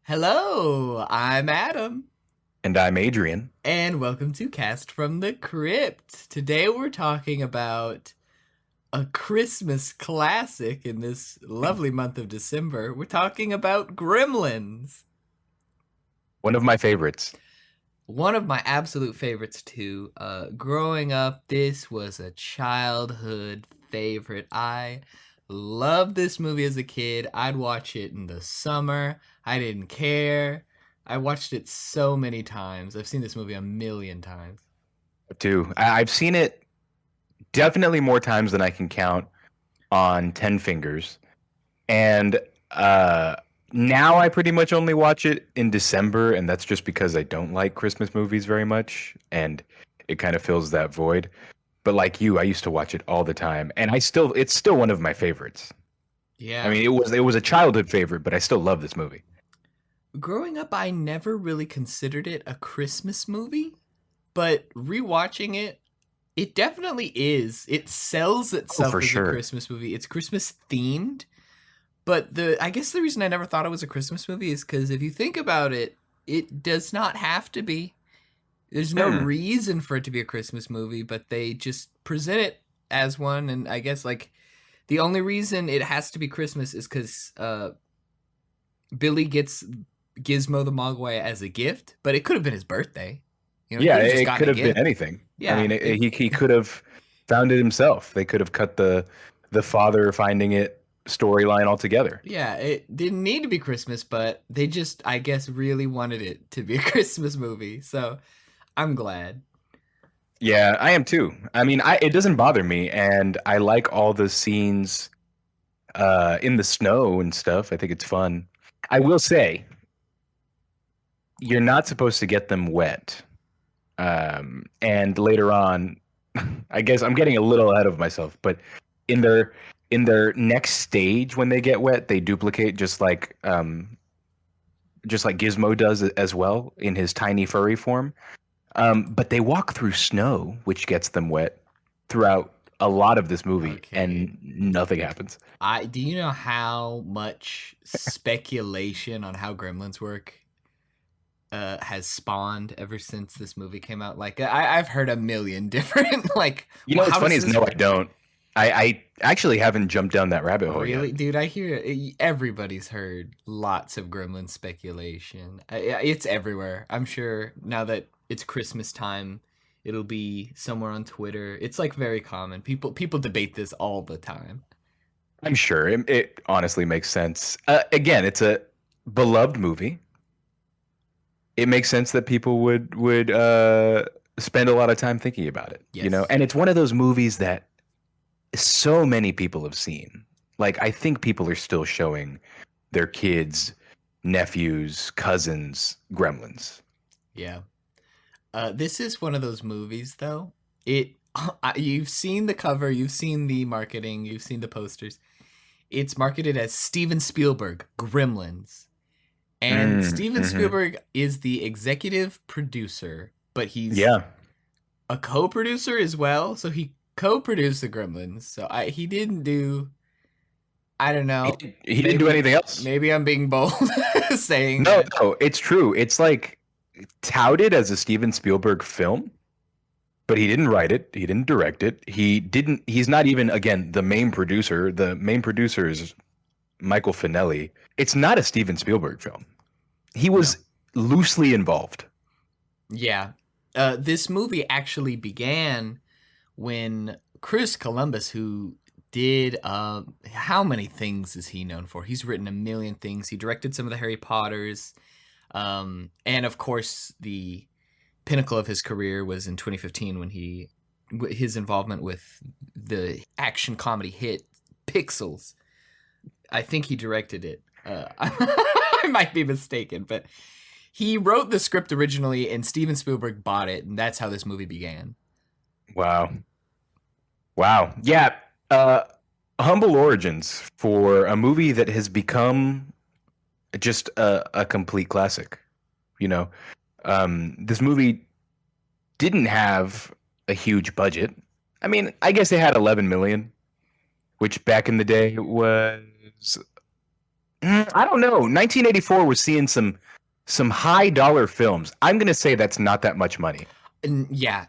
Hello, I'm Adam, And I'm Adrian. and welcome to Cast from the Crypt. Today we're talking about a Christmas classic in this lovely month of December. We're talking about Gremlins. One of my favorites. One of my absolute favorites, too. Growing up, this was a childhood favorite. I loved this movie as a kid. I'd watch it in the summer. I didn't care. I watched it so many times. I've seen this movie a million times. Too. I've seen it definitely more times than I can count on 10 fingers. And uh, now I pretty much only watch it in December, and that's just because I don't like Christmas movies very much, and it kind of fills that void. But like you, I used to watch it all the time, and it's still one of my favorites. I Yeah. mean, it was a childhood favorite, but I still love this movie. Growing up, I never really considered it a Christmas movie, but rewatching it, it definitely is. It sells Oh, itself for as a sure. Christmas movie. It's Christmas themed. But the I guess the reason I never thought it was a Christmas movie is because if you think about it, it does not have to be. There's no Hmm. reason for it to be a Christmas movie, but they just present it as one. And I guess like the only reason it has to be Christmas is because Billy gets Gizmo the Mogwai as a gift, but it could have been his birthday. He Yeah, could have just it gotten could a have been gift. anything. I Yeah, mean, he could have found it himself. They could have cut the father finding it storyline altogether. yeah, it didn't need to be Christmas, but they just, I guess, really wanted it to be a Christmas movie. So I'm glad. Yeah, I am too. I mean, it doesn't bother me, and I like all the scenes in the snow and stuff. I think it's fun. I will say, you're not supposed to get them wet. And later on, I guess I'm getting a little ahead of myself, but in their in their next stage when they get wet, they duplicate just like Gizmo does as well in his tiny furry form. But they walk through snow, which gets them wet throughout a lot of this movie, Okay. and nothing happens. I do you know how much speculation on how Gremlins work has spawned ever since this movie came out? Like I've heard a million different like, You well, know what's how funny does is this no, I work? don't. I actually haven't jumped down that rabbit hole yet. Really, dude, I hear everybody's heard lots of Gremlin speculation. It's everywhere. I'm sure now that it's Christmas time, it'll be somewhere on Twitter. It's like very common. People debate this all the time. I'm sure it honestly makes sense. Again, it's a beloved movie. It makes sense that people would spend a lot of time thinking about it, Yes. and it's one of those movies that so many people have seen. Like, I think people are still showing their kids, nephews, cousins, Gremlins. Yeah. This is one of those movies though. It you've seen the cover, you've seen the marketing, you've seen the posters. It's marketed as Steven Spielberg Gremlins. And Steven Mm-hmm. Spielberg is the executive producer, but he's Yeah, a co-producer as well. So he co-produced the Gremlins. So he didn't do. I don't know. he didn't do Maybe anything else. maybe I'm being bold saying No, that. no, it's true. It's like touted as a Steven Spielberg film, but he didn't write it. He didn't direct it. He didn't. He's not even again the main producer. The main producer is Michael Finelli. It's not a Steven Spielberg film. He No. was loosely involved. Yeah. This movie actually began when Chris Columbus, who did how many things is he known for? He's written a million things. He directed some of the Harry Potters, and of course the pinnacle of his career was in 2015 when his involvement with the action comedy hit Pixels. I think he directed it. I might be mistaken, but he wrote the script originally, and Steven Spielberg bought it, and that's how this movie began. Wow. Wow. Yeah. Uh, Humble origins for a movie that has become just a complete classic. You know, this movie didn't have a huge budget. I mean, I guess they had 11 million, which back in the day was I don't know. 1984 was seeing some high dollar films. I'm gonna say that's not that much money. Yeah,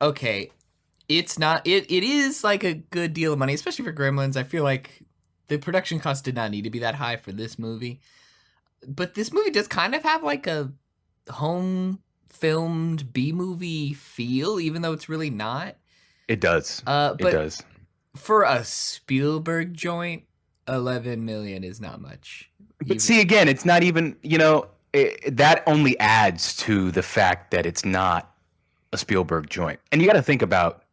okay. It's not. It is like a good deal of money, especially for Gremlins. I feel like the production cost did not need to be that high for this movie, but this movie does kind of have like a home filmed B movie feel, even though it's really not. It does. It But does. for a Spielberg joint, 11 million is not much. But Even see, again, it's not even, that only adds to the fact that it's not a Spielberg joint. And you got to think about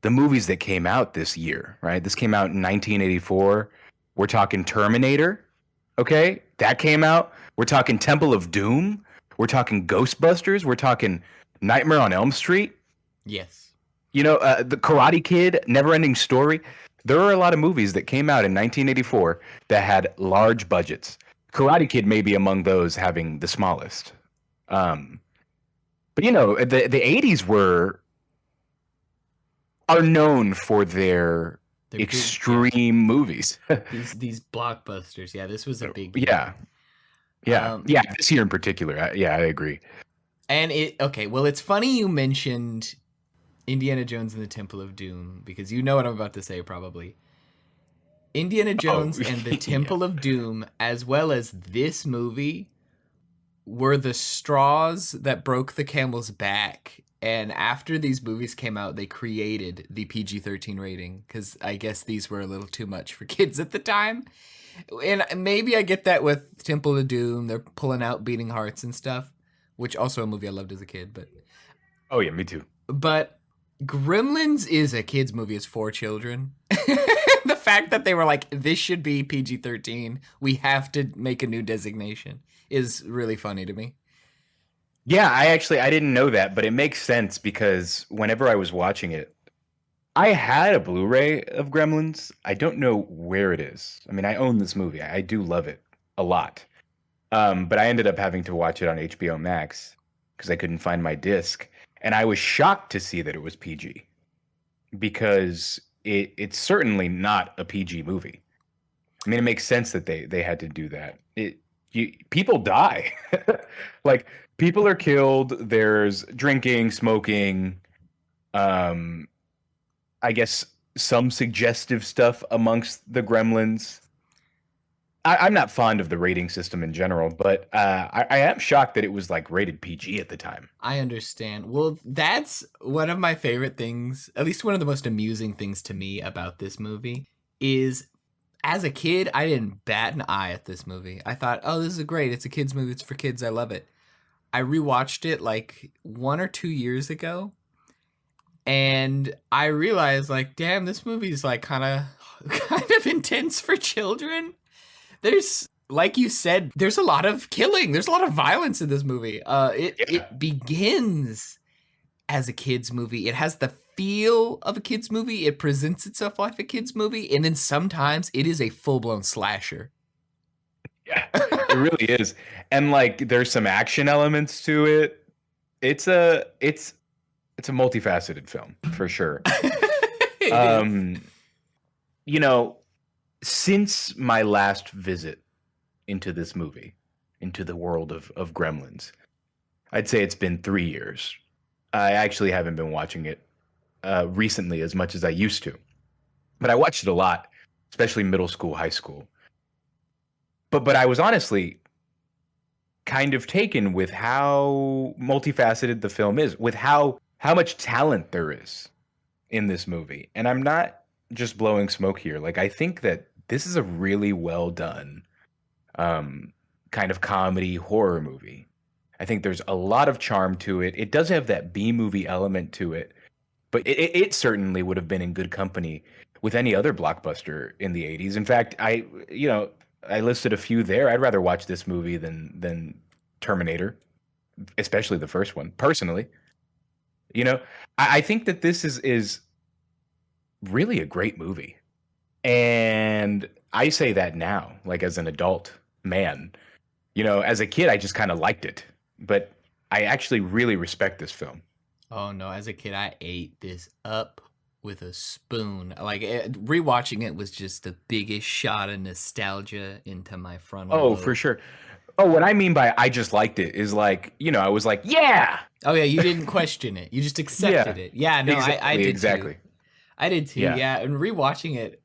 the movies that came out this year, right? This came out in 1984. We're talking Terminator, okay? That came out. We're talking Temple of Doom. We're talking Ghostbusters. We're talking Nightmare on Elm Street. yes, The Karate Kid, Neverending Story. There are a lot of movies that came out in 1984 that had large budgets. Karate Kid may be among those having the smallest. Um, but the 80s are known for their they're big. extreme movies. These blockbusters. Yeah, this was a big year. Yeah. Yeah. Um, Yeah. This year in particular. I agree. and okay. Well, it's funny you mentioned Indiana Jones and the Temple of Doom because you know what I'm about to say probably. Indiana Jones and the yeah. Temple of Doom, as well as this movie, were the straws that broke the camel's back. And after these movies came out, they created the PG-13 rating because I guess these were a little too much for kids at the time. And maybe I get that with Temple of Doom. They're pulling out Beating Hearts and stuff, which also a movie I loved as a kid. Oh, yeah, me too. But Gremlins is a kids movie. It's for children. The fact that they were like, this should be PG-13. We have to make a new designation is really funny to me. Yeah, I didn't know that, but it makes sense because whenever I was watching it, I had a Blu-ray of Gremlins. I don't know where it is. I mean, I own this movie. I do love it a lot. But I ended up having to watch it on HBO Max because I couldn't find my disc. And I was shocked to see that it was PG because it's certainly not a PG movie. I mean, it makes sense that they had to do that. People die. Like, people are killed. There's drinking, smoking, I guess some suggestive stuff amongst the Gremlins. I'm not fond of the rating system in general, but I am shocked that it was like rated PG at the time. I understand. Well, that's one of my favorite things, at least one of the most amusing things to me about this movie, is as a kid, I didn't bat an eye at this movie. I thought, oh, this is great. It's a kid's movie. It's for kids. I love it. I rewatched it like 1 or 2 years ago, and I realized, like, damn, this movie is like kind of intense for children. There's, like you said, there's a lot of killing. There's a lot of violence in this movie. It begins as a kids movie. It has the feel of a kids movie. It presents itself like a kids movie, and then sometimes it is a full blown slasher. Yeah, it really is. And like there's some action elements to it. It's a multifaceted film for sure. It is. You know, since my last visit into this movie, into the world of Gremlins, I'd say it's been 3 years. I actually haven't been watching it recently as much as I used to, but I watched it a lot, especially middle school, high school. But I was honestly kind of taken with how multifaceted the film is, with how much talent there is in this movie. And I'm not just blowing smoke here. Like, I think that this is a really well done kind of comedy horror movie. I think there's a lot of charm to it. It does have that B movie element to it, but it certainly would have been in good company with any other blockbuster in the 80s. In fact, I listed a few there. I'd rather watch this movie than Terminator, especially the first one, personally. I think that this is really a great movie. And I say that now, like as an adult man. As a kid, I just kind of liked it. But I actually really respect this film. Oh no, as a kid, I ate this up with a spoon. Like rewatching it was just the biggest shot of nostalgia into my frontal Oh, for lobe. sure. Oh, what I mean by I just liked it is like, I was like, yeah, Oh yeah, you didn't question it. You just accepted yeah, it. Yeah, no, I exactly, did too. exactly. I did too. Yeah. Yeah, and rewatching it,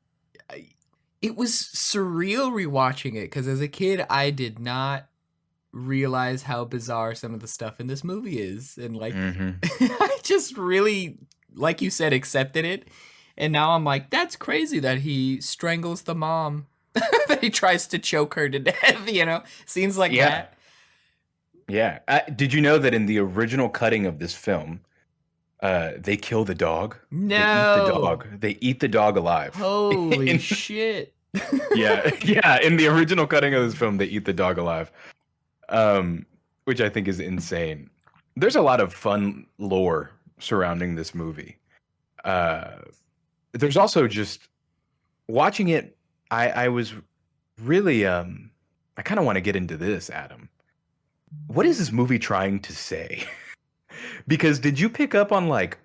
it was surreal rewatching it because as a kid, I did not realize how bizarre some of the stuff in this movie is, and like, Hmm. I just really, like you said, accepted it. And now I'm like, that's crazy that he strangles the mom, that he tries to choke her to death. Scenes like Yeah. that. Yeah. Did you know that in the original cutting of this film, they kill the dog? They eat the No, dog. They eat the dog alive. holy In, shit. yeah, yeah. In the original cutting of this film, they eat the dog alive, um, which I think is insane. There's a lot of fun lore surrounding this movie. Uh, there's also just watching it. I was really I kind of want to get into this, Adam. What is this movie trying to say? Because did you pick up on like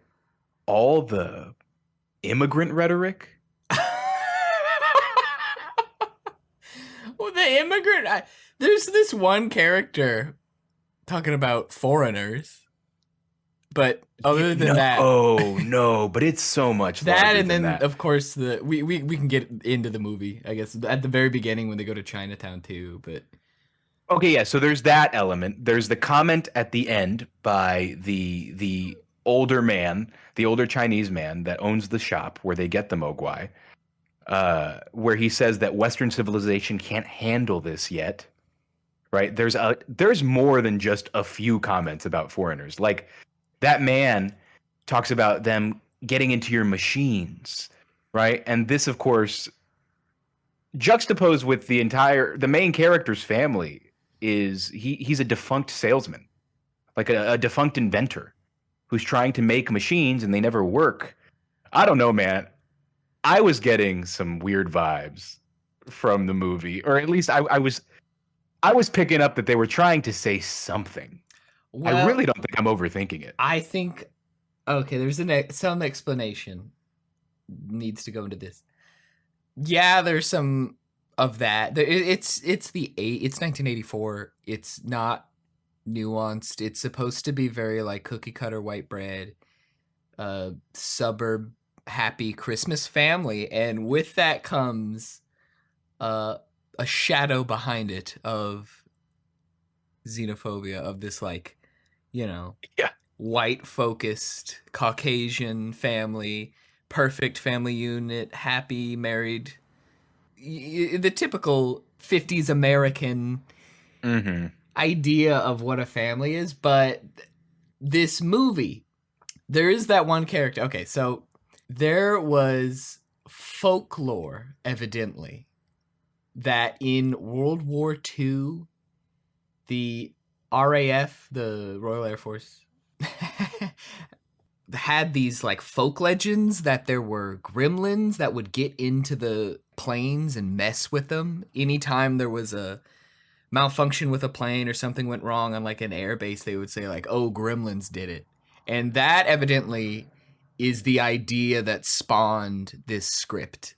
all the immigrant rhetoric? Well, the immigrant. There's this one character talking about foreigners, but other than No, that, oh no, but it's so much that larger and than then that. of course we can get into the movie. I guess at the very beginning when they go to Chinatown too. But Okay, yeah, so there's that element. There's the comment at the end by the older man, the older Chinese man that owns the shop where they get the mogwai, where he says that Western civilization can't handle this yet. Right? There's more than just a few comments about foreigners. Like that man talks about them getting into your machines, right? And this, of course, juxtaposed with the main character's family is he's a defunct salesman, like a defunct inventor who's trying to make machines and they never work. I don't know, man. I was getting some weird vibes from the movie, or at least I was picking up that they were trying to say something. I well, really don't think I'm overthinking it. I think okay. There's some explanation needs to go into this. Yeah, there's some of that. It's 1984. It's not nuanced. It's supposed to be very like cookie cutter white bread, suburb happy Christmas family, and with that comes uh, a shadow behind it of xenophobia of this like, you know, Yeah. white focused Caucasian family, perfect family unit, happy married, the typical 50s American Mm-hmm. idea of what a family is. But this movie, there is that one character. Okay, so there was folklore, evidently, that in World War II, the RAF, the Royal Air Force, had these like folk legends that there were gremlins that would get into the planes and mess with them anytime there was a malfunction with a plane or something went wrong on like an air base. They would say like, oh, gremlins did it. And that evidently is the idea that spawned this script.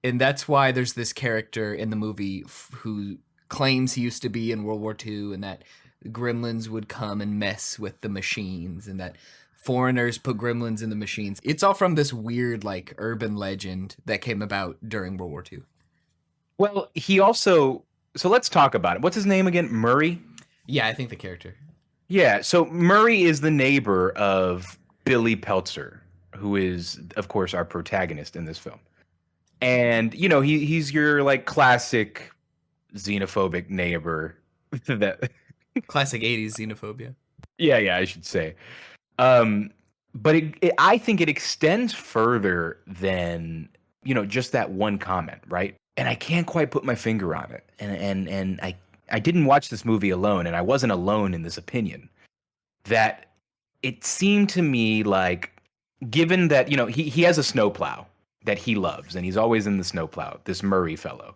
And that's why there's this character in the movie who claims he used to be in World War II, and that gremlins would come and mess with the machines, and that foreigners put gremlins in the machines. It's all from this weird like urban legend that came about during World War II. Well, he also. So let's talk about it. What's his name again? Murray? Yeah, I think the character. Yeah. So Murray is the neighbor of Billy Peltzer, who is, of course, our protagonist in this film. And he's your like classic xenophobic neighbor. That. Classic 80s xenophobia. Yeah, yeah, I should say. Um, but I think it extends further than just that one comment, right? And I can't quite put my finger on it. And I didn't watch this movie alone, and I wasn't alone in this opinion. That it seemed to me like, given that he has a snowplow that he loves, and he's always in the snowplow, this Murray fellow,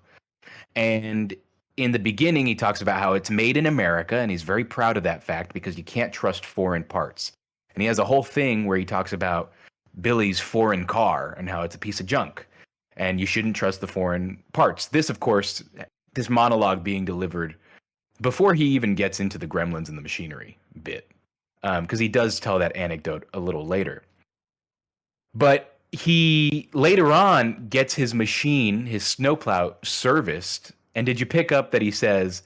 and in the beginning he talks about how it's made in America, and he's very proud of that fact because you can't trust foreign parts. And he has a whole thing where he talks about Billy's foreign car and how it's a piece of junk, and you shouldn't trust the foreign parts. This, of course, this monologue being delivered before he even gets into the gremlins and the machinery bit, because he does tell that anecdote a little later. But he later on gets his machine, his snowplow, serviced. And did you pick up that he says,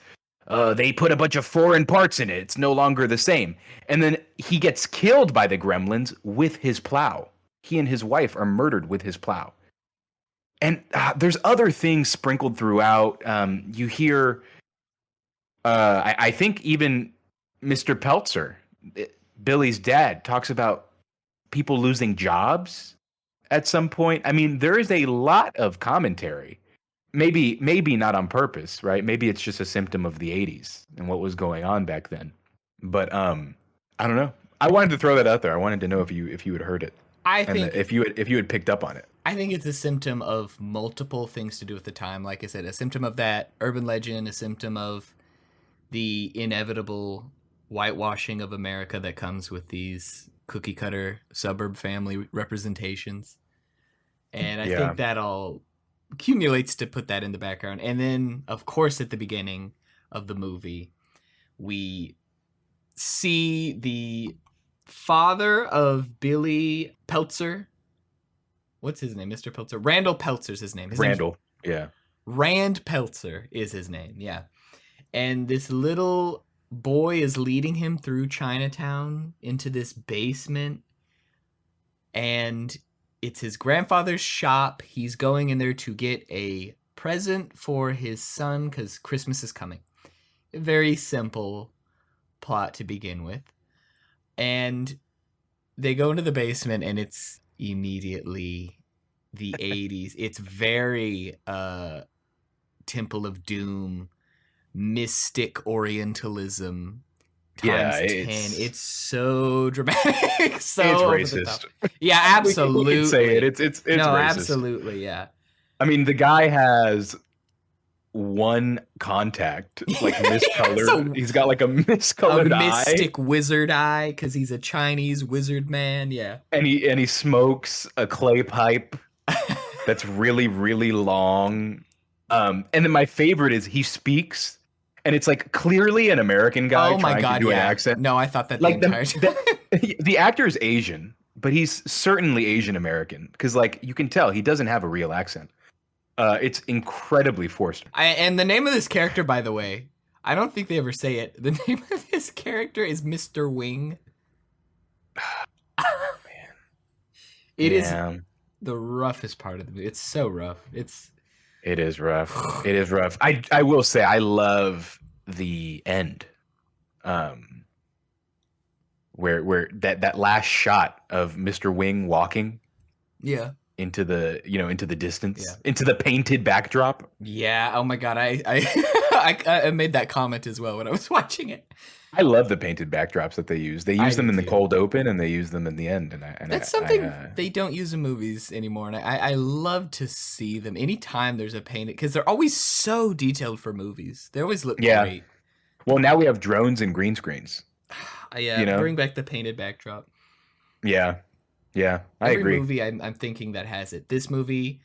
they put a bunch of foreign parts in it. It's no longer the same. And then he gets killed by the gremlins with his plow. He and his wife are murdered with his plow. And there's other things sprinkled throughout. You hear, I think even Mr. Peltzer, Billy's dad, talks about people losing jobs at some point. I mean, there is a lot of commentary. Maybe not on purpose, right? Maybe it's just a symptom of the 80s and what was going on back then. But I don't know. I wanted to throw that out there. I wanted to know if you had heard it. I think if you had picked up on it. I think it's a symptom of multiple things to do with the time. Like I said, a symptom of that urban legend, a symptom of the inevitable whitewashing of America that comes with these cookie cutter suburb family representations. And I think that all accumulates to put that in the background. And then, of course, at the beginning of the movie, we see the father of Billy Peltzer. What's his name? Mr. Peltzer? Randall Peltzer's his name. Randall, yeah. Rand Peltzer is his name, yeah. And this little boy is leading him through Chinatown into this basement. And it's his grandfather's shop. He's going in there to get a present for his son because Christmas is coming. A very simple plot to begin with. And they go into the basement and it's immediately the 80s. It's very Temple of Doom, mystic Orientalism times 10. It's so dramatic. So it's racist. Yeah, absolutely. We can say it. It's no, racist. Absolutely, yeah. I mean, the guy has one contact, like miscolored. He's got like a miscolored eye. A mystic wizard eye, because he's a Chinese wizard man, yeah. And he smokes a clay pipe that's really, really long. And then my favorite is he speaks, and it's like clearly an American guy trying to do an accent. No, I thought that like the entire time. The actor is Asian, but he's certainly Asian American because, like, you can tell he doesn't have a real accent. It's incredibly forced. And the name of this character, by the way, I don't think they ever say it. The name of this character is Mr. Wing. Oh, man. It is the roughest part of the movie. It's so rough. It is rough. It is rough. I will say I love the end. Where that last shot of Mr. Wing walking. Yeah. Into the distance, into the painted backdrop. Yeah. Oh my God. I made that comment as well when I was watching it. I love the painted backdrops that they use. They use them in the cold open and they use them in the end. And that's something they don't use in movies anymore. And I love to see them anytime there's a painted, because they're always so detailed for movies. They always look great. Well, now we have drones and green screens. Yeah. Bring back the painted backdrop. Yeah. Yeah, I agree. Every movie I'm thinking that has it. This movie,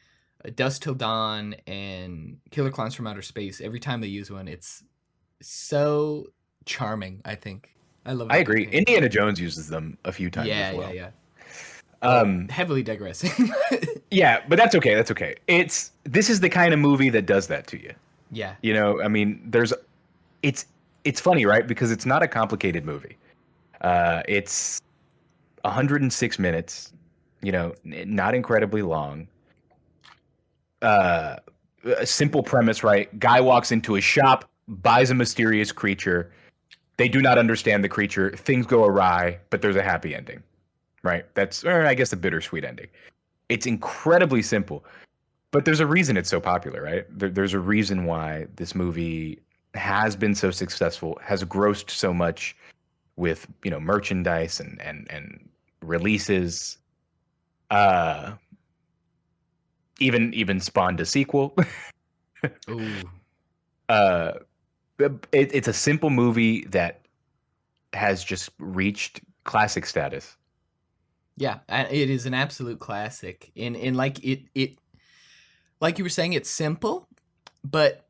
Dusk Till Dawn, and Killer Clowns from Outer Space, every time they use one, it's so charming, I think. I love it. I agree. Indiana Jones uses them a few times as well. Yeah. Heavily digressing. Yeah, but that's okay. That's okay. This is the kind of movie that does that to you. Yeah. I mean, it's funny, right? Because it's not a complicated movie. It's 106 minutes, not incredibly long. A simple premise, right? Guy walks into a shop, buys a mysterious creature. They do not understand the creature. Things go awry, but there's a happy ending, right? That's, I guess, a bittersweet ending. It's incredibly simple, but there's a reason it's so popular, right? There's a reason why this movie has been so successful, has grossed so much with, merchandise and releases, even spawned a sequel. Ooh. It's a simple movie that has just reached classic status. Yeah, it is an absolute classic. And like it like you were saying, it's simple, but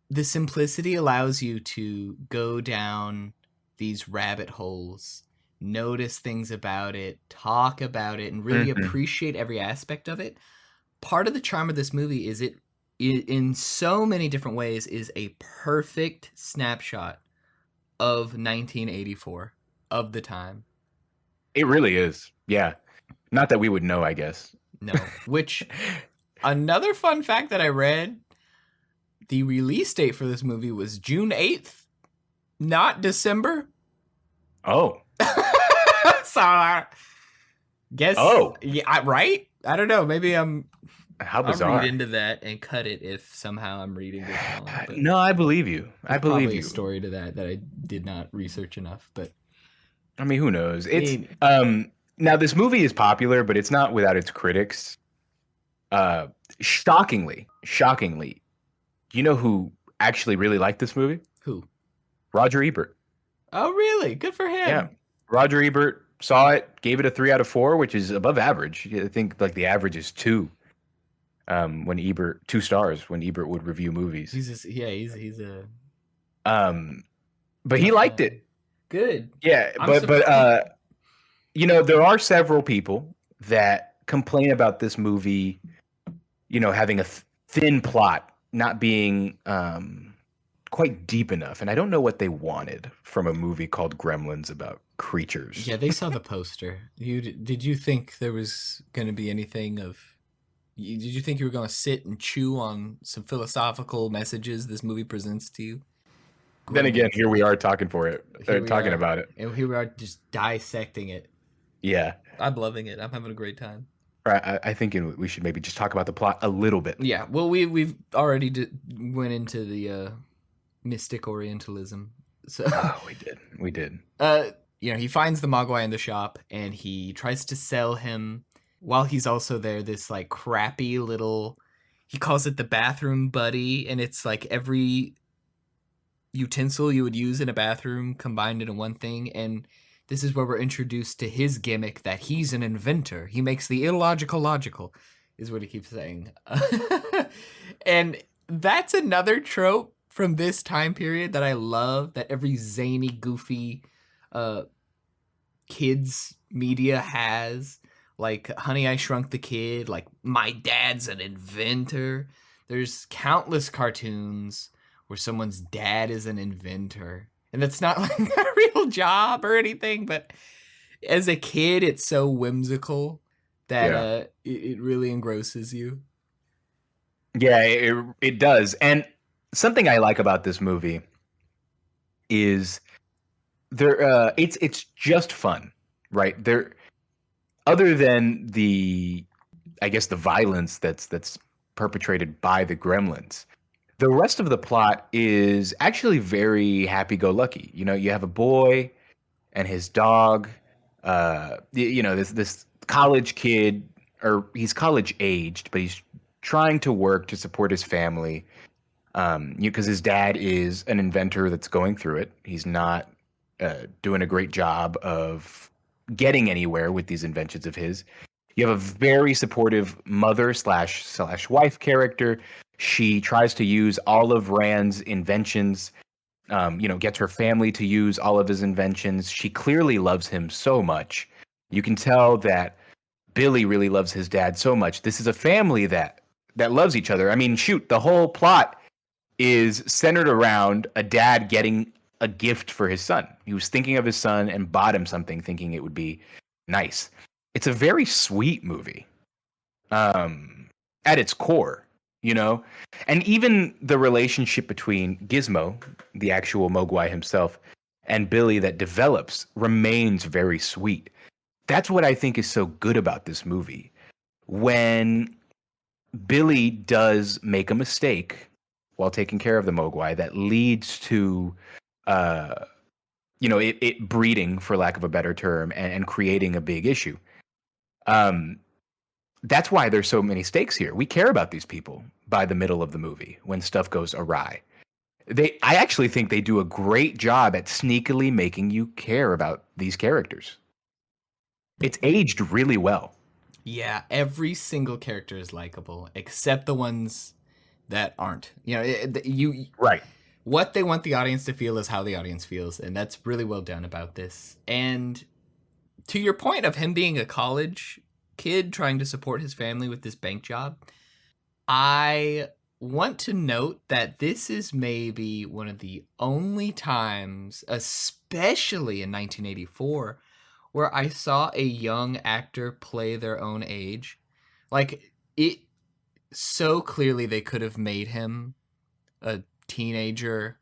the simplicity allows you to go down these rabbit holes, notice things about it, talk about it, and really Hmm. appreciate every aspect of it. Part of the charm of this movie is in so many different ways, is a perfect snapshot of 1984, of the time. It really is. Yeah. Not that we would know, I guess. No, which another fun fact that I read, the release date for this movie was June 8th, not December. Oh. So I guess, Oh. yeah, right? I don't know. Maybe How I'll read bizarre. into that and cut it if somehow I'm reading this wrong. But No, I believe you. I there's believe probably a you. story to that that I did not research enough. But I mean, who knows? It's it, now this movie is popular, but it's not without its critics. Uh shockingly, you know who actually really liked this movie? who? Roger Ebert. Oh, really? Good for Yeah. him. Roger Ebert saw it, gave it a 3 out of 4, which is above average. I think like the average is 2. When Ebert 2 stars when Ebert would review movies. He's just, yeah, he's a Um but he tough liked guy. it. Good. Yeah, I'm but surprised. you know, there are several people that complain about this movie, you know, having a thin plot, not being quite deep enough. And I don't know what they wanted from a movie called Gremlins about creatures. Yeah, they saw the poster. Did you think there was going to be anything of? Did you think you were going to sit and chew on some philosophical messages this movie presents to you? Then again, Gremlins. here we are talking for it, Here we talking are, about it. and here we are just dissecting it. Yeah. I'm loving it. I'm having a great time. I think we should maybe just talk about the plot a little bit. Yeah. Well, we've already went into the mystic Orientalism. So, Oh, we did. We did. he finds the Mogwai in the shop and he tries to sell him. While he's also there, this like crappy little, he calls it the bathroom buddy, and it's like every utensil you would use in a bathroom combined into one thing. And this is where we're introduced to his gimmick that he's an inventor. He makes the illogical logical, is what he keeps saying. And that's another trope from this time period that I love, that every zany, goofy uh, kids media has. Like Honey, I Shrunk the Kid, like My Dad's an Inventor. There's countless cartoons where someone's dad is an inventor. And that's not like a real job or anything, but as a kid, it's so whimsical that Yeah. it really engrosses you. Yeah, it does. And something I like about this movie is it's just fun, right? There other than the I guess the violence that's perpetrated by the gremlins. The rest of the plot is actually very happy-go-lucky. You know, you have a boy and his dog. You know, this college kid, or he's college aged, but he's trying to work to support his family. Because his dad is an inventor that's going through it. He's not doing a great job of getting anywhere with these inventions of his. You have a very supportive mother slash wife character. She tries to use all of Rand's inventions. You know, gets her family to use all of his inventions. She clearly loves him so much. You can tell that Billy really loves his dad so much. This is a family that loves each other. I mean, shoot, the whole plot is centered around a dad getting a gift for his son. He was thinking of his son and bought him something, thinking it would be nice. It's a very sweet movie, at its core, you know, and even the relationship between Gizmo, the actual Mogwai himself, and Billy that develops remains very sweet. That's what I think is so good about this movie. When Billy does make a mistake while taking care of the Mogwai that leads to, uh, you know, it breeding, for lack of a better term, and creating a big issue. Um, that's why there's so many stakes here. We care about these people by the middle of the movie when stuff goes awry. I actually think they do a great job at sneakily making you care about these characters. It's aged really well. Yeah, every single character is likable except the ones that aren't. You know, you Right. what they want the audience to feel is how the audience feels, and that's really well done about this. And to your point of him being a college kid trying to support his family with this bank job, I want to note that this is maybe one of the only times, especially in 1984, where I saw a young actor play their own age. Like, it so clearly they could have made him a teenager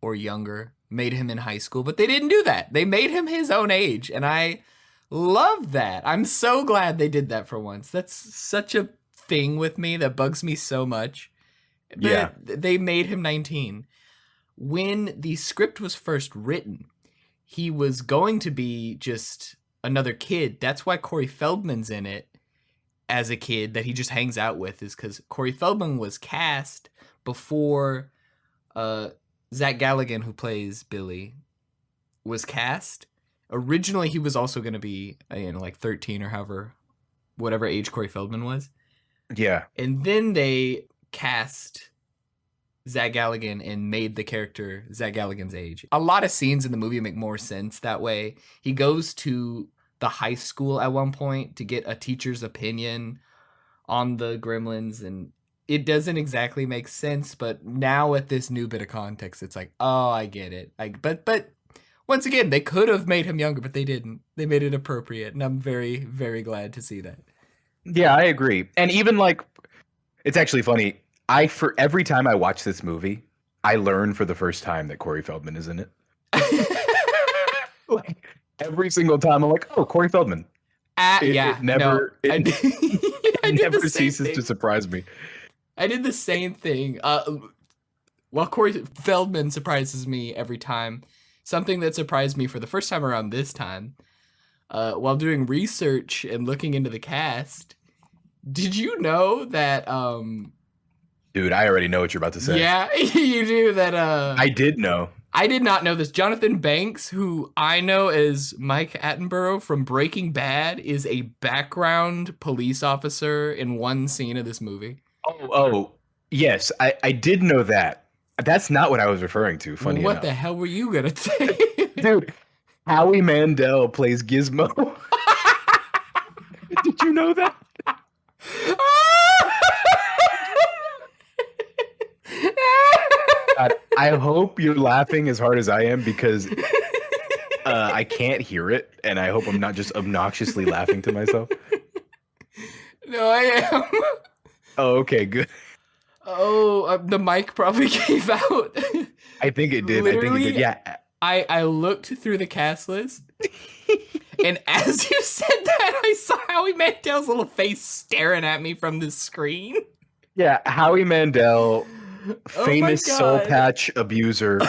or younger, made him in high school, but they didn't do that. They made him his own age, and I love that. I'm so glad they did that for once. That's such a thing with me that bugs me so much. But Yeah. they made him 19. When the script was first written, he was going to be just another kid. That's why Corey Feldman's in it as a kid that he just hangs out with, is because Corey Feldman was cast before Zach Galligan, who plays Billy, was cast. Originally, he was also going to be, like 13 or however, whatever age Corey Feldman was. Yeah. And then they cast Zach Galligan and made the character Zach Galligan's age. A lot of scenes in the movie make more sense that way. He goes to the high school at one point to get a teacher's opinion on the Gremlins, and it doesn't exactly make sense, but now with this new bit of context, it's like, oh, I get it. But once again, they could have made him younger, but they didn't. They made it appropriate, and I'm very, very glad to see that. Yeah, I agree. And even like, it's actually funny. For every time I watch this movie, I learn for the first time that Corey Feldman is in it. Like every single time, I'm like, oh, Corey Feldman. It never ceases to surprise me. I did the same thing. While Corey Feldman surprises me every time, something that surprised me for the first time around this time, while doing research and looking into the cast, did you know that Dude, I already know what you're about to say. Yeah, you do that. I did know. I did not know this. Jonathan Banks, who I know as Mike Attenborough from Breaking Bad, is a background police officer in one scene of this movie. Oh, yes, I did know that. That's not what I was referring to. Funny What enough. the hell were you gonna say? Dude, Howie Mandel plays Gizmo. Did you know that? God, I hope you're laughing as hard as I am because I can't hear it, and I hope I'm not just obnoxiously laughing to myself. No, I am. Oh, okay, good. Oh, the mic probably gave out. I think it did. Literally, Yeah. I looked through the cast list, and as you said that, I saw Howie Mandel's little face staring at me from the screen. Yeah, Howie Mandel, famous God. soul patch abuser,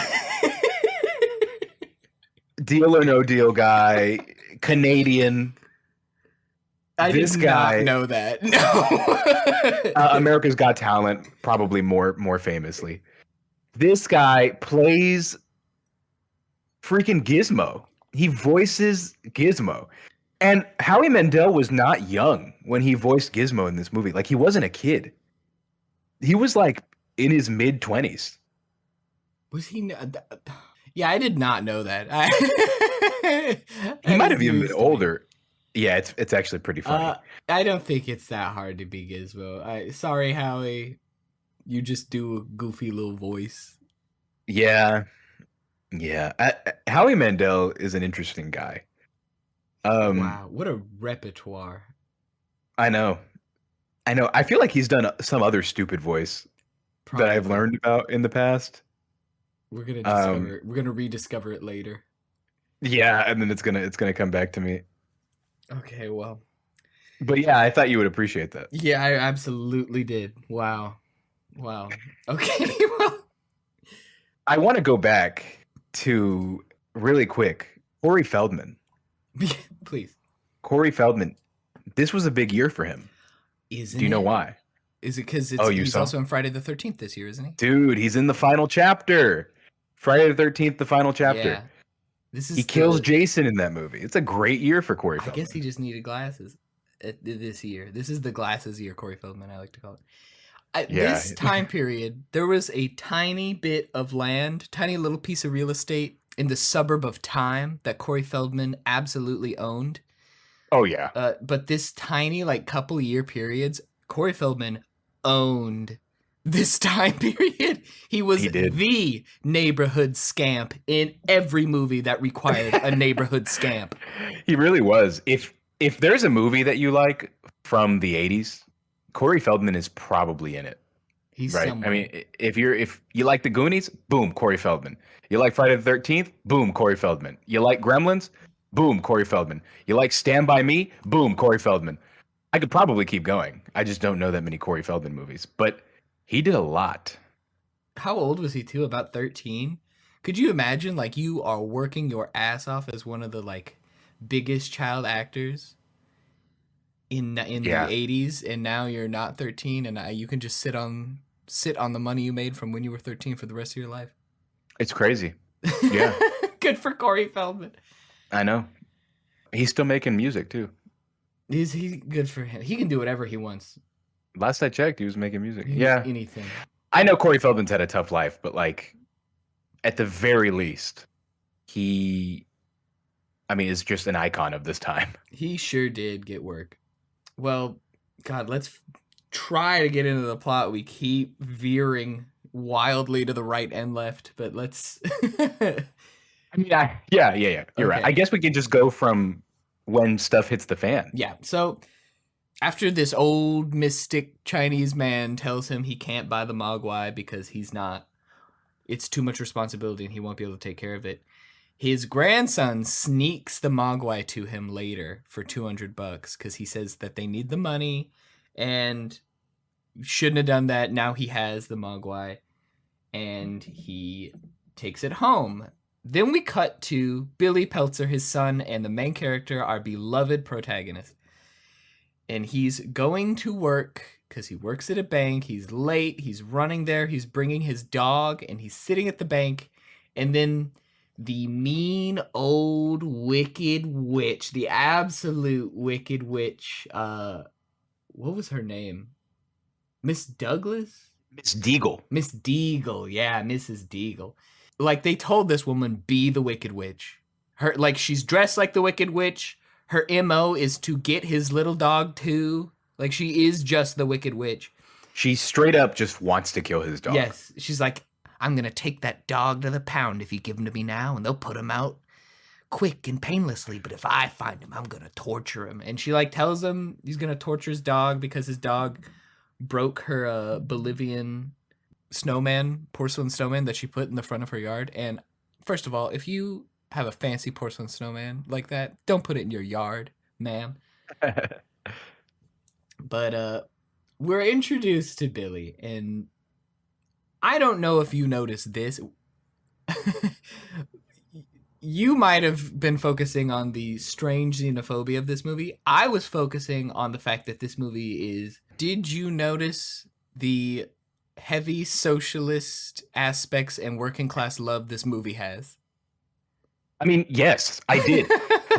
Deal or No Deal guy, Canadian. I This did guy- not know that. No. America's Got Talent, probably more famously. This guy plays freaking Gizmo. He voices Gizmo. And Howie Mandel was not young when he voiced Gizmo in this movie. Like, he wasn't a kid. He was like in his mid-20s. Was he? Yeah, I did not know that. He might have even been older. Yeah, it's actually pretty funny. I don't think it's that hard to be Gizmo. Sorry, Howie. You just do a goofy little voice. Yeah. Howie Mandel is an interesting guy. Wow, what a repertoire. I know. I feel like he's done some other stupid voice that I've Probably. learned about in the past. We're gonna discover it. We're gonna rediscover it later. Yeah, and then it's gonna come back to me. Okay, well. But yeah, I thought you would appreciate that. Yeah, I absolutely did. Wow. Okay, well. I want to go back to really quick Corey Feldman. Please. Corey Feldman. This was a big year for him. Isn't Do you know it? why? Is it because he's saw? also in Friday the 13th this year, isn't he? Dude, he's in the final chapter. Friday the 13th, the final chapter. Yeah. This He is kills the. Jason in that movie. It's a great year for Corey I guess he Feldman. just needed glasses this year. This is the glasses year, Corey Feldman, I like to call it. At Yeah. this time period, there was a tiny bit of land, tiny little piece of real estate in the suburb of Time that Corey Feldman absolutely owned. Oh yeah. But this tiny, like, couple year periods, Corey Feldman owned this time period. He was He did. the neighborhood scamp in every movie that required a neighborhood scamp. He really was. If there's a movie that you like from the 80s, Corey Feldman is probably in it. He's Right. I somewhere. mean, if you like the Goonies, boom, Corey Feldman. You like Friday the 13th, boom, Corey Feldman. You like Gremlins, boom, Corey Feldman. You like Stand By Me, boom, Corey Feldman. I could probably keep going. I just don't know that many Corey Feldman movies, but he did a lot. How old was he too? About 13? Could you imagine, like, you are working your ass off as one of the, like, biggest child actors in the Yeah, 80s, and now you're not 13, and you can just sit on the money you made from when you were 13 for the rest of your life. it's crazy. Yeah, Good for Corey Feldman. I know. He's still making music too. He good for him. He can do whatever he wants. Last I checked, he was making music. Yeah, Anything. I know Corey Feldman's had a tough life, but like at the very least, he, I mean, is just an icon of this time. He sure did get work. Well, God, let's try to get into the plot. We keep veering wildly to the right and left, but let's. I mean, yeah. You're right. Okay. I guess we can just go from when stuff hits the fan. Yeah. So after this old mystic Chinese man tells him he can't buy the Mogwai because it's too much responsibility and he won't be able to take care of it. His grandson sneaks the Mogwai to him later for $200 because he says that they need the money and shouldn't have done that. Now he has the Mogwai and he takes it home. Then we cut to Billy Peltzer, his son, and the main character, our beloved protagonist. And he's going to work because he works at a bank. He's late. He's running there. He's bringing his dog and he's sitting at the bank. And then the mean old wicked witch, the absolute wicked witch, what was her name? Miss Douglas? Miss Deagle. Miss Deagle, yeah, Mrs. Deagle. Like, they told this woman, be the wicked witch. Her, like, she's dressed like the wicked witch. Her MO is to get his little dog too. Like, she is just the wicked witch. She straight up just wants to kill his dog. Yes, she's like, I'm gonna take that dog to the pound if you give him to me now, and they'll put him out quick and painlessly. But if I find him, I'm gonna torture him. And she like tells him he's gonna torture his dog because his dog broke her Bolivian snowman, porcelain snowman that she put in the front of her yard. And first of all, if you have a fancy porcelain snowman like that, don't put it in your yard, ma'am. But we're introduced to Billy, and I don't know if you noticed this. You might have been focusing on the strange xenophobia of this movie. I was focusing on the fact that this movie is. Did you notice the heavy socialist aspects and working class love this movie has? I mean, yes, I did.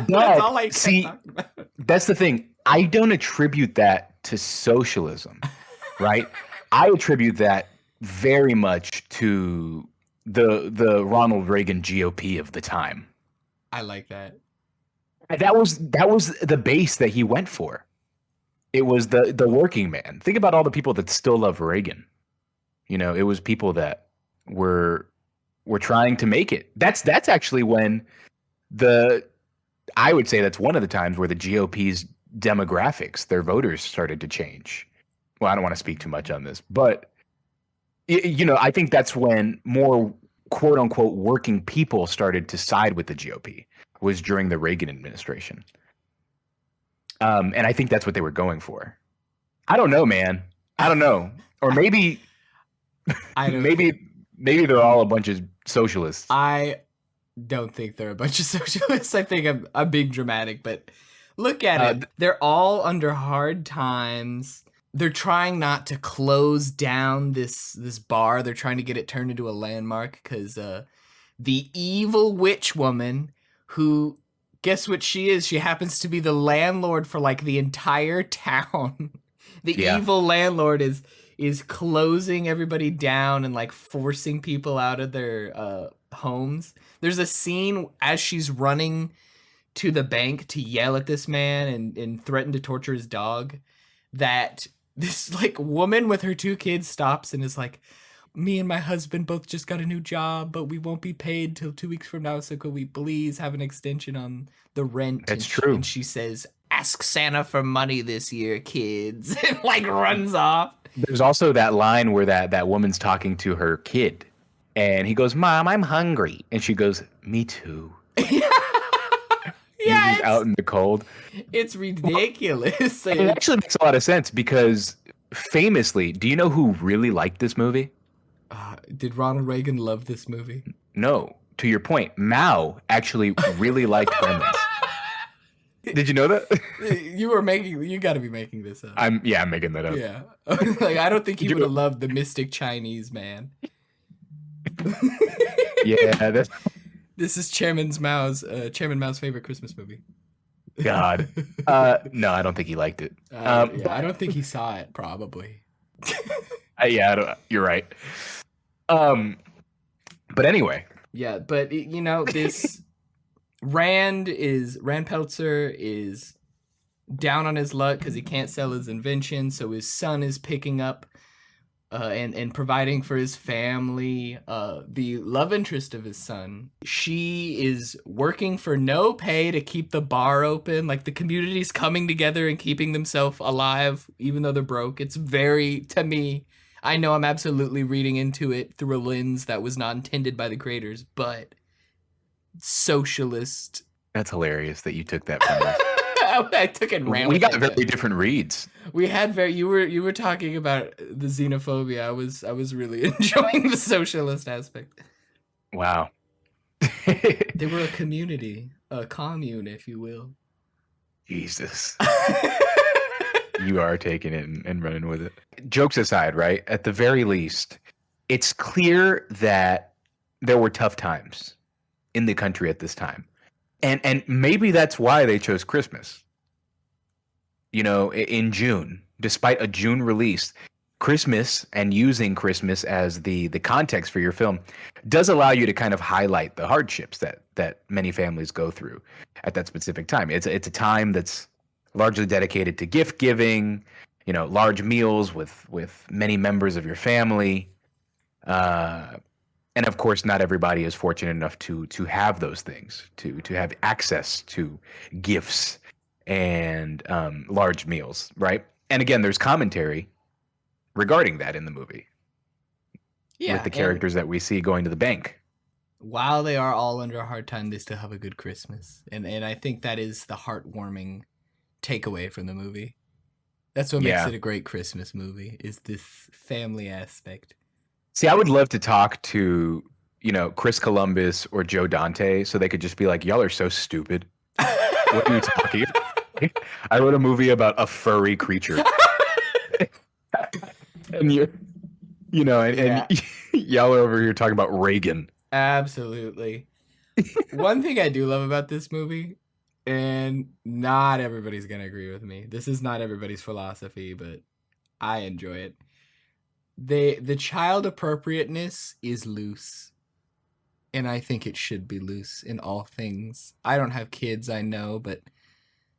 That's all I kept see, talking about. that's the thing. I don't attribute that to socialism, right? I attribute that very much to the Ronald Reagan GOP of the time. I like that. That was the base that he went for. It was the working man. Think about all the people that still love Reagan. You know, it was people that were trying to make it. That's actually when I would say that's one of the times where the GOP's demographics, their voters started to change. Well, I don't want to speak too much on this, but you know, I think that's when more quote unquote working people started to side with the GOP was during the Reagan administration. And I think that's what they were going for. I don't know, man. I don't know. Or maybe maybe they're all a bunch of socialists. I don't think they're a bunch of socialists. I think I'm being dramatic, but look at it. They're all under hard times. They're trying not to close down this bar. They're trying to get it turned into a landmark because the evil witch woman who, guess what she is? She happens to be the landlord for like the entire town. The Yeah, evil landlord is closing everybody down and like forcing people out of their homes. There's a scene as she's running to the bank to yell at this man and threaten to torture his dog that this like woman with her two kids stops and is like, me and my husband both just got a new job, but we won't be paid till 2 weeks from now, so could we please have an extension on the rent? that's true. And she says, ask Santa for money this year, kids. And like runs off. There's also that line where that woman's talking to her kid, and he goes, "Mom, I'm hungry," and she goes, "Me too." He's Yeah, just out in the cold. it's ridiculous. It actually makes a lot of sense because famously, do you know who really liked this movie? Did Ronald Reagan love this movie? No. To your point, Mao actually really liked Gremlins. Did you know that? You got to be making this up. I'm making that up. Yeah. Like, I don't think he You would have know- loved the mystic Chinese man. Yeah, that's This is Chairman Mao's favorite Christmas movie. God. No, I don't think he liked it. Yeah, I don't think he saw it, probably. You're right. But anyway, Yeah, but this Rand Peltzer is down on his luck because he can't sell his invention, so his son is picking up and providing for his family. The love interest of his son, she is working for no pay to keep the bar open. Like, the community's coming together and keeping themselves alive, even though they're broke. It's very, to me, I know I'm absolutely reading into it through a lens that was not intended by the creators, but socialist. that's hilarious that you took that from us. I took it random. We got very different reads. We had you were talking about the xenophobia. I was really enjoying the socialist aspect. Wow. They were a community, a commune, if you will. Jesus. You are taking it and running with it. Jokes aside, right? At the very least, it's clear that there were tough times in the country at this time. And maybe that's why they chose Christmas. You know, in June, despite a June release, Christmas and using Christmas as the context for your film does allow you to kind of highlight the hardships that many families go through at that specific time. It's a time that's largely dedicated to gift giving, you know, large meals with many members of your family. And of course, not everybody is fortunate enough to have those things, to have access to gifts and large meals, right? And again, there's commentary regarding that in the movie. Yeah, with the characters that we see going to the bank. While they are all under a hard time, they still have a good Christmas. And I think that is the heartwarming takeaway from the movie. That's what makes it a great Christmas movie, is this family aspect. See, I would love to talk to, Chris Columbus or Joe Dante so they could just be like, y'all are so stupid. What are you talking about? I wrote a movie about a furry creature. And y'all are over here talking about Reagan. Absolutely. One thing I do love about this movie, and not everybody's going to agree with me. This is not everybody's philosophy, but I enjoy it. The child appropriateness is loose, and I think it should be loose in all things. I don't have kids, I know, but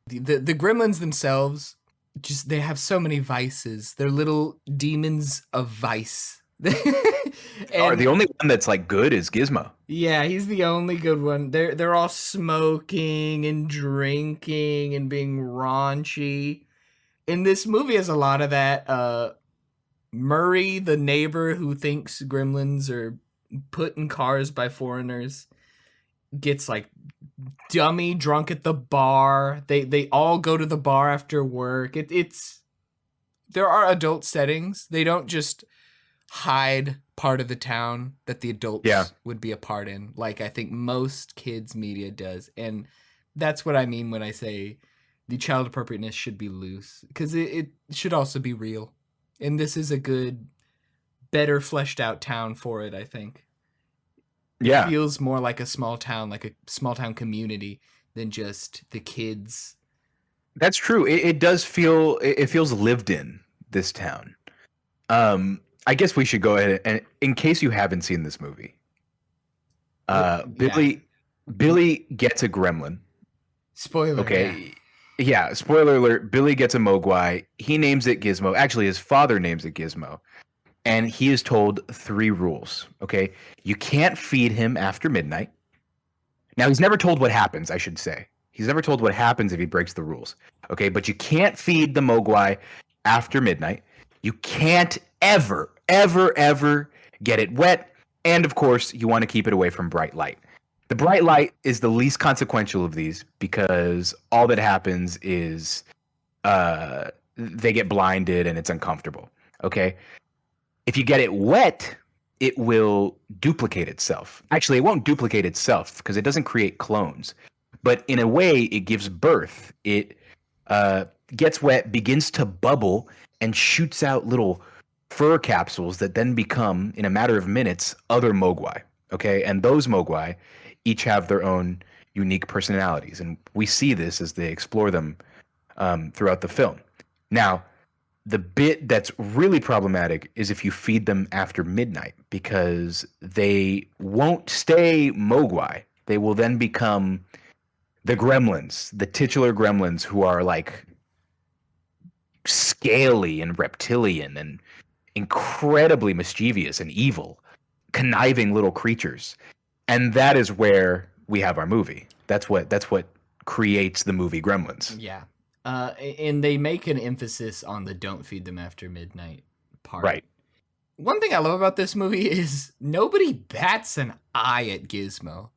the Gremlins themselves, just, they have so many vices. They're little demons of vice. The only one that's like good is Gizmo. Yeah, he's the only good one. They're all smoking and drinking and being raunchy. And this movie has a lot of that. Murray, the neighbor who thinks gremlins are put in cars by foreigners, gets like dummy drunk at the bar. They all go to the bar after work. There are adult settings. They don't just hide part of the town that the adults would be a part in, like I think most kids media does. And that's what I mean when I say the child appropriateness should be loose, because it should also be real. And this is a good, better fleshed out town for it, I think. It Yeah, feels more like a small town community than just the kids. that's true. It does feel it feels lived in this town. I guess we should go ahead and in case you haven't seen this movie, Yeah. Billy gets a gremlin. Spoiler, yeah. Okay. Yeah, spoiler alert, Billy gets a Mogwai. He names it Gizmo. Actually, his father names it Gizmo. And he is told 3 rules. Okay. You can't feed him after midnight. Now, he's never told what happens, I should say. He's never told what happens if he breaks the rules. Okay. But you can't feed the Mogwai after midnight. You can't ever get it wet. And of course, you want to keep it away from bright light. The bright light is the least consequential of these because all that happens is they get blinded and it's uncomfortable. Okay. If you get it wet, it will duplicate itself. Actually, it won't duplicate itself because it doesn't create clones. But in a way, it gives birth. It gets wet, begins to bubble, and shoots out little fur capsules that then become, in a matter of minutes, other Mogwai. Okay, and those Mogwai each have their own unique personalities, and we see this as they explore them throughout the film. Now, the bit that's really problematic is if you feed them after midnight because they won't stay Mogwai. They will then become the Gremlins, the titular Gremlins, who are like scaly and reptilian and incredibly mischievous and evil, conniving little creatures. And that is where we have our movie. That's what creates the movie Gremlins. Yeah. And they make an emphasis on the don't feed them after midnight part. Right. One thing I love about this movie is nobody bats an eye at Gizmo.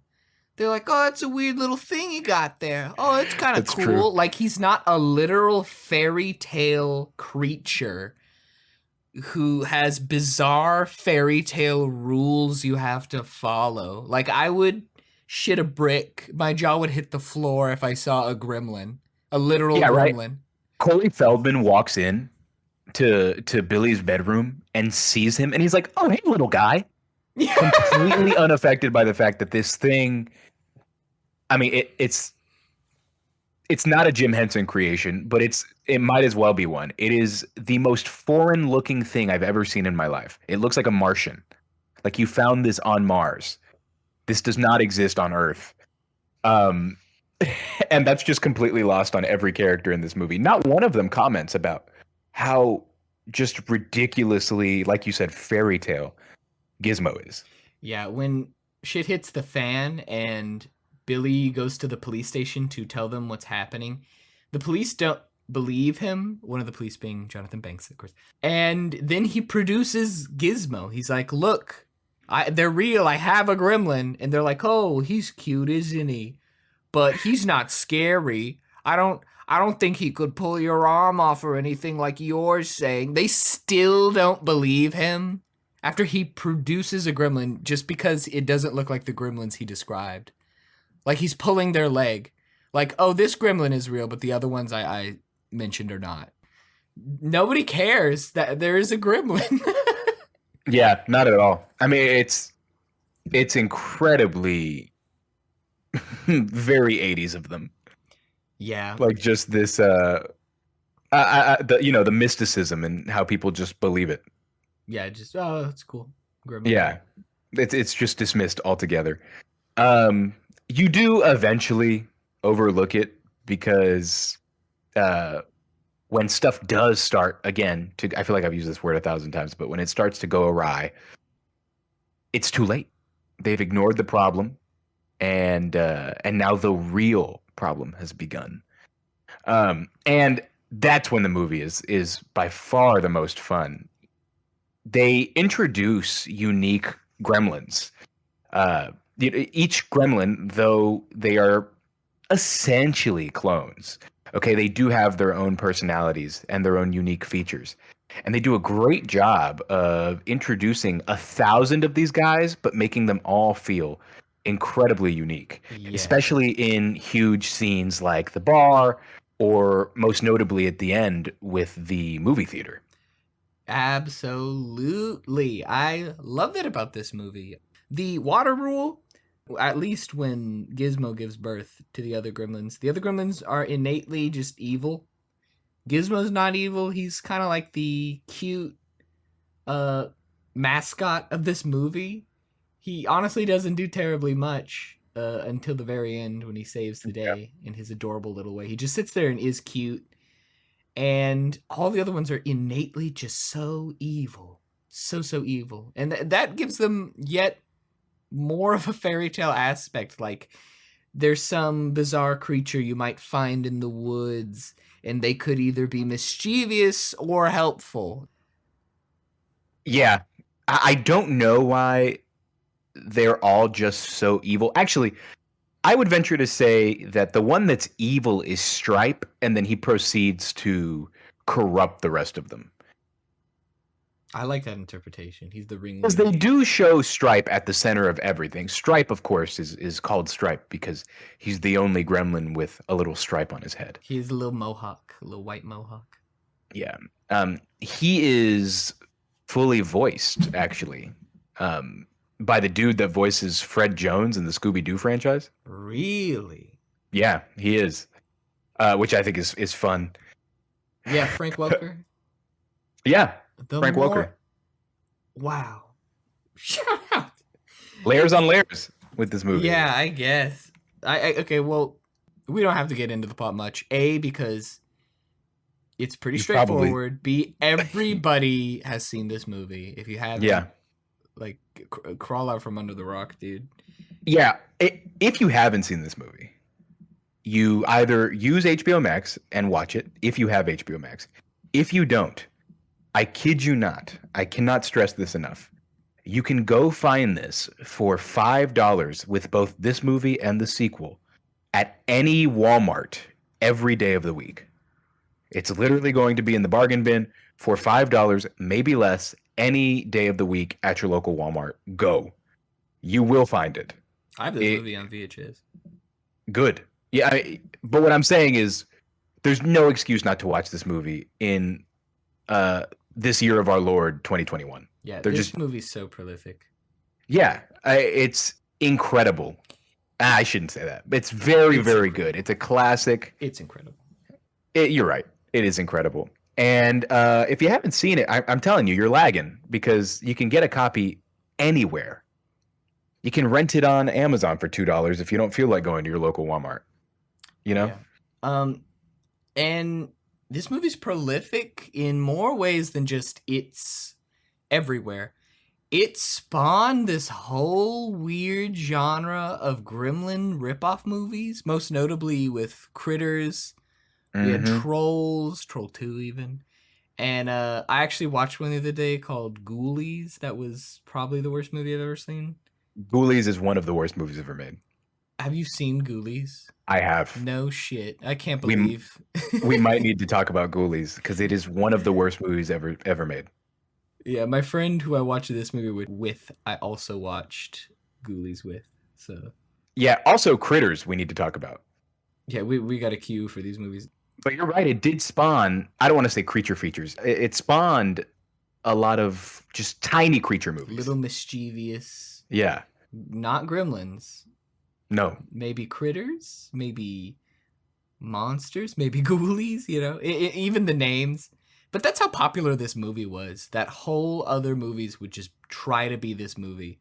They're like, oh, it's a weird little thing you got there. Oh, it's kind of That's cool. true. Like, he's not a literal fairy tale creature who has bizarre fairy tale rules you have to follow. Like, I would shit a brick. My jaw would hit the floor if I saw a gremlin. A literal Right. gremlin. Corey Feldman walks in to Billy's bedroom and sees him, and he's like, "Oh, hey, little guy," completely unaffected by the fact that this thing. I mean, it's not a Jim Henson creation, but it might as well be one. It is the most foreign-looking thing I've ever seen in my life. It looks like a Martian, like you found this on Mars. This does not exist on Earth. And that's just completely lost on every character in this movie. Not one of them comments about how just ridiculously, like you said, fairy tale Gizmo is. Yeah, when shit hits the fan and Billy goes to the police station to tell them what's happening, the police don't believe him, one of the police being Jonathan Banks, of course. And then he produces Gizmo. He's like, look, they're real. I have a gremlin. And they're like, oh, he's cute, isn't he? But he's not scary. I don't think he could pull your arm off or anything like you're saying. They still don't believe him after he produces a gremlin just because it doesn't look like the gremlins he described. Like he's pulling their leg. Like, oh, this gremlin is real, but the other ones I mentioned are not. Nobody cares that there is a gremlin. Yeah, not at all. I mean, it's incredibly very 80s of them. Yeah. Like just this the mysticism and how people just believe it. Yeah, just it's cool. Gremlin. Yeah. It's just dismissed altogether. You do eventually overlook it because when stuff does start again I feel like I've used this word 1,000 times, but when it starts to go awry, it's too late. They've ignored the problem, and now the real problem has begun. And that's when the movie is by far the most fun. They introduce unique gremlins. Each gremlin, though they are essentially clones, okay, they do have their own personalities and their own unique features. And they do a great job of introducing 1,000 of these guys, but making them all feel incredibly unique, Yeah. especially in huge scenes like the bar, or most notably at the end with the movie theater. Absolutely. I love that about this movie. The water rule, at least when Gizmo gives birth to the other gremlins are innately just evil. Gizmo's not evil. He's kind of like the cute uh mascot of this movie. He honestly doesn't do terribly much until the very end when he saves the Yeah. day in his adorable little way. He just sits there and is cute. And all the other ones are innately just so evil. So evil. And that gives them yet more of a fairy tale aspect. Like, there's some bizarre creature you might find in the woods, and they could either be mischievous or helpful. Yeah. I don't know why they're all just so evil. Actually, I would venture to say that the one that's evil is Stripe, and then he proceeds to corrupt the rest of them. I like that interpretation. He's the Because they ringleader. do show Stripe at the center of everything. Stripe, of course, is called Stripe because he's the only gremlin with a little stripe on his head. He's a little mohawk, a little white mohawk. Yeah. He is fully voiced, actually, by the dude that voices Fred Jones in the Scooby-Doo franchise. Really? Yeah, he is. Which I think is fun. Yeah, Frank Welker. Yeah, The Frank more... Welker. Wow. Shout out. Layers on layers with this movie. Yeah, I guess. Okay, well, we don't have to get into the plot much. A, because it's pretty You straightforward. B, everybody has seen this movie. If you haven't, Yeah. like, crawl out from under the rock, dude. Yeah. If you haven't seen this movie, you either use HBO Max and watch it if you have HBO Max. If you don't, I kid you not, I cannot stress this enough. You can go find this for $5 with both this movie and the sequel at any Walmart every day of the week. It's literally going to be in the bargain bin for $5, maybe less, any day of the week at your local Walmart. Go. You will find it. I have this movie on VHS. Good. Yeah, but what I'm saying is there's no excuse not to watch this movie in this year of our Lord 2021. Yeah, They're this just movie's so prolific. Yeah, it's incredible. I shouldn't say that. It's very, very good. It's a classic. It's incredible. You're right. It is incredible. And if you haven't seen it, I'm telling you, you're lagging because you can get a copy anywhere. You can rent it on Amazon for $2 if you don't feel like going to your local Walmart. You know? Yeah. And this movie's prolific in more ways than just it's everywhere. It spawned this whole weird genre of gremlin ripoff movies, most notably with Critters. We had Trolls, Troll 2 even. And I actually watched one the other day called Ghoulies. That was probably the worst movie I've ever seen. Ghoulies is one of the worst movies ever made. Have you seen Ghoulies? I have. No shit. I can't believe. We might need to talk about Ghoulies because it is one of the worst movies ever made. Yeah, my friend who I watched this movie with, I also watched Ghoulies with. So yeah, also Critters we need to talk about. Yeah, we got a queue for these movies. But you're right, it did spawn, I don't want to say creature features. It spawned a lot of just tiny creature movies. Little mischievous. Yeah. Not gremlins. No. Maybe critters, maybe monsters, maybe ghoulies, you know, even the names. But that's how popular this movie was. That whole other movies would just try to be this movie.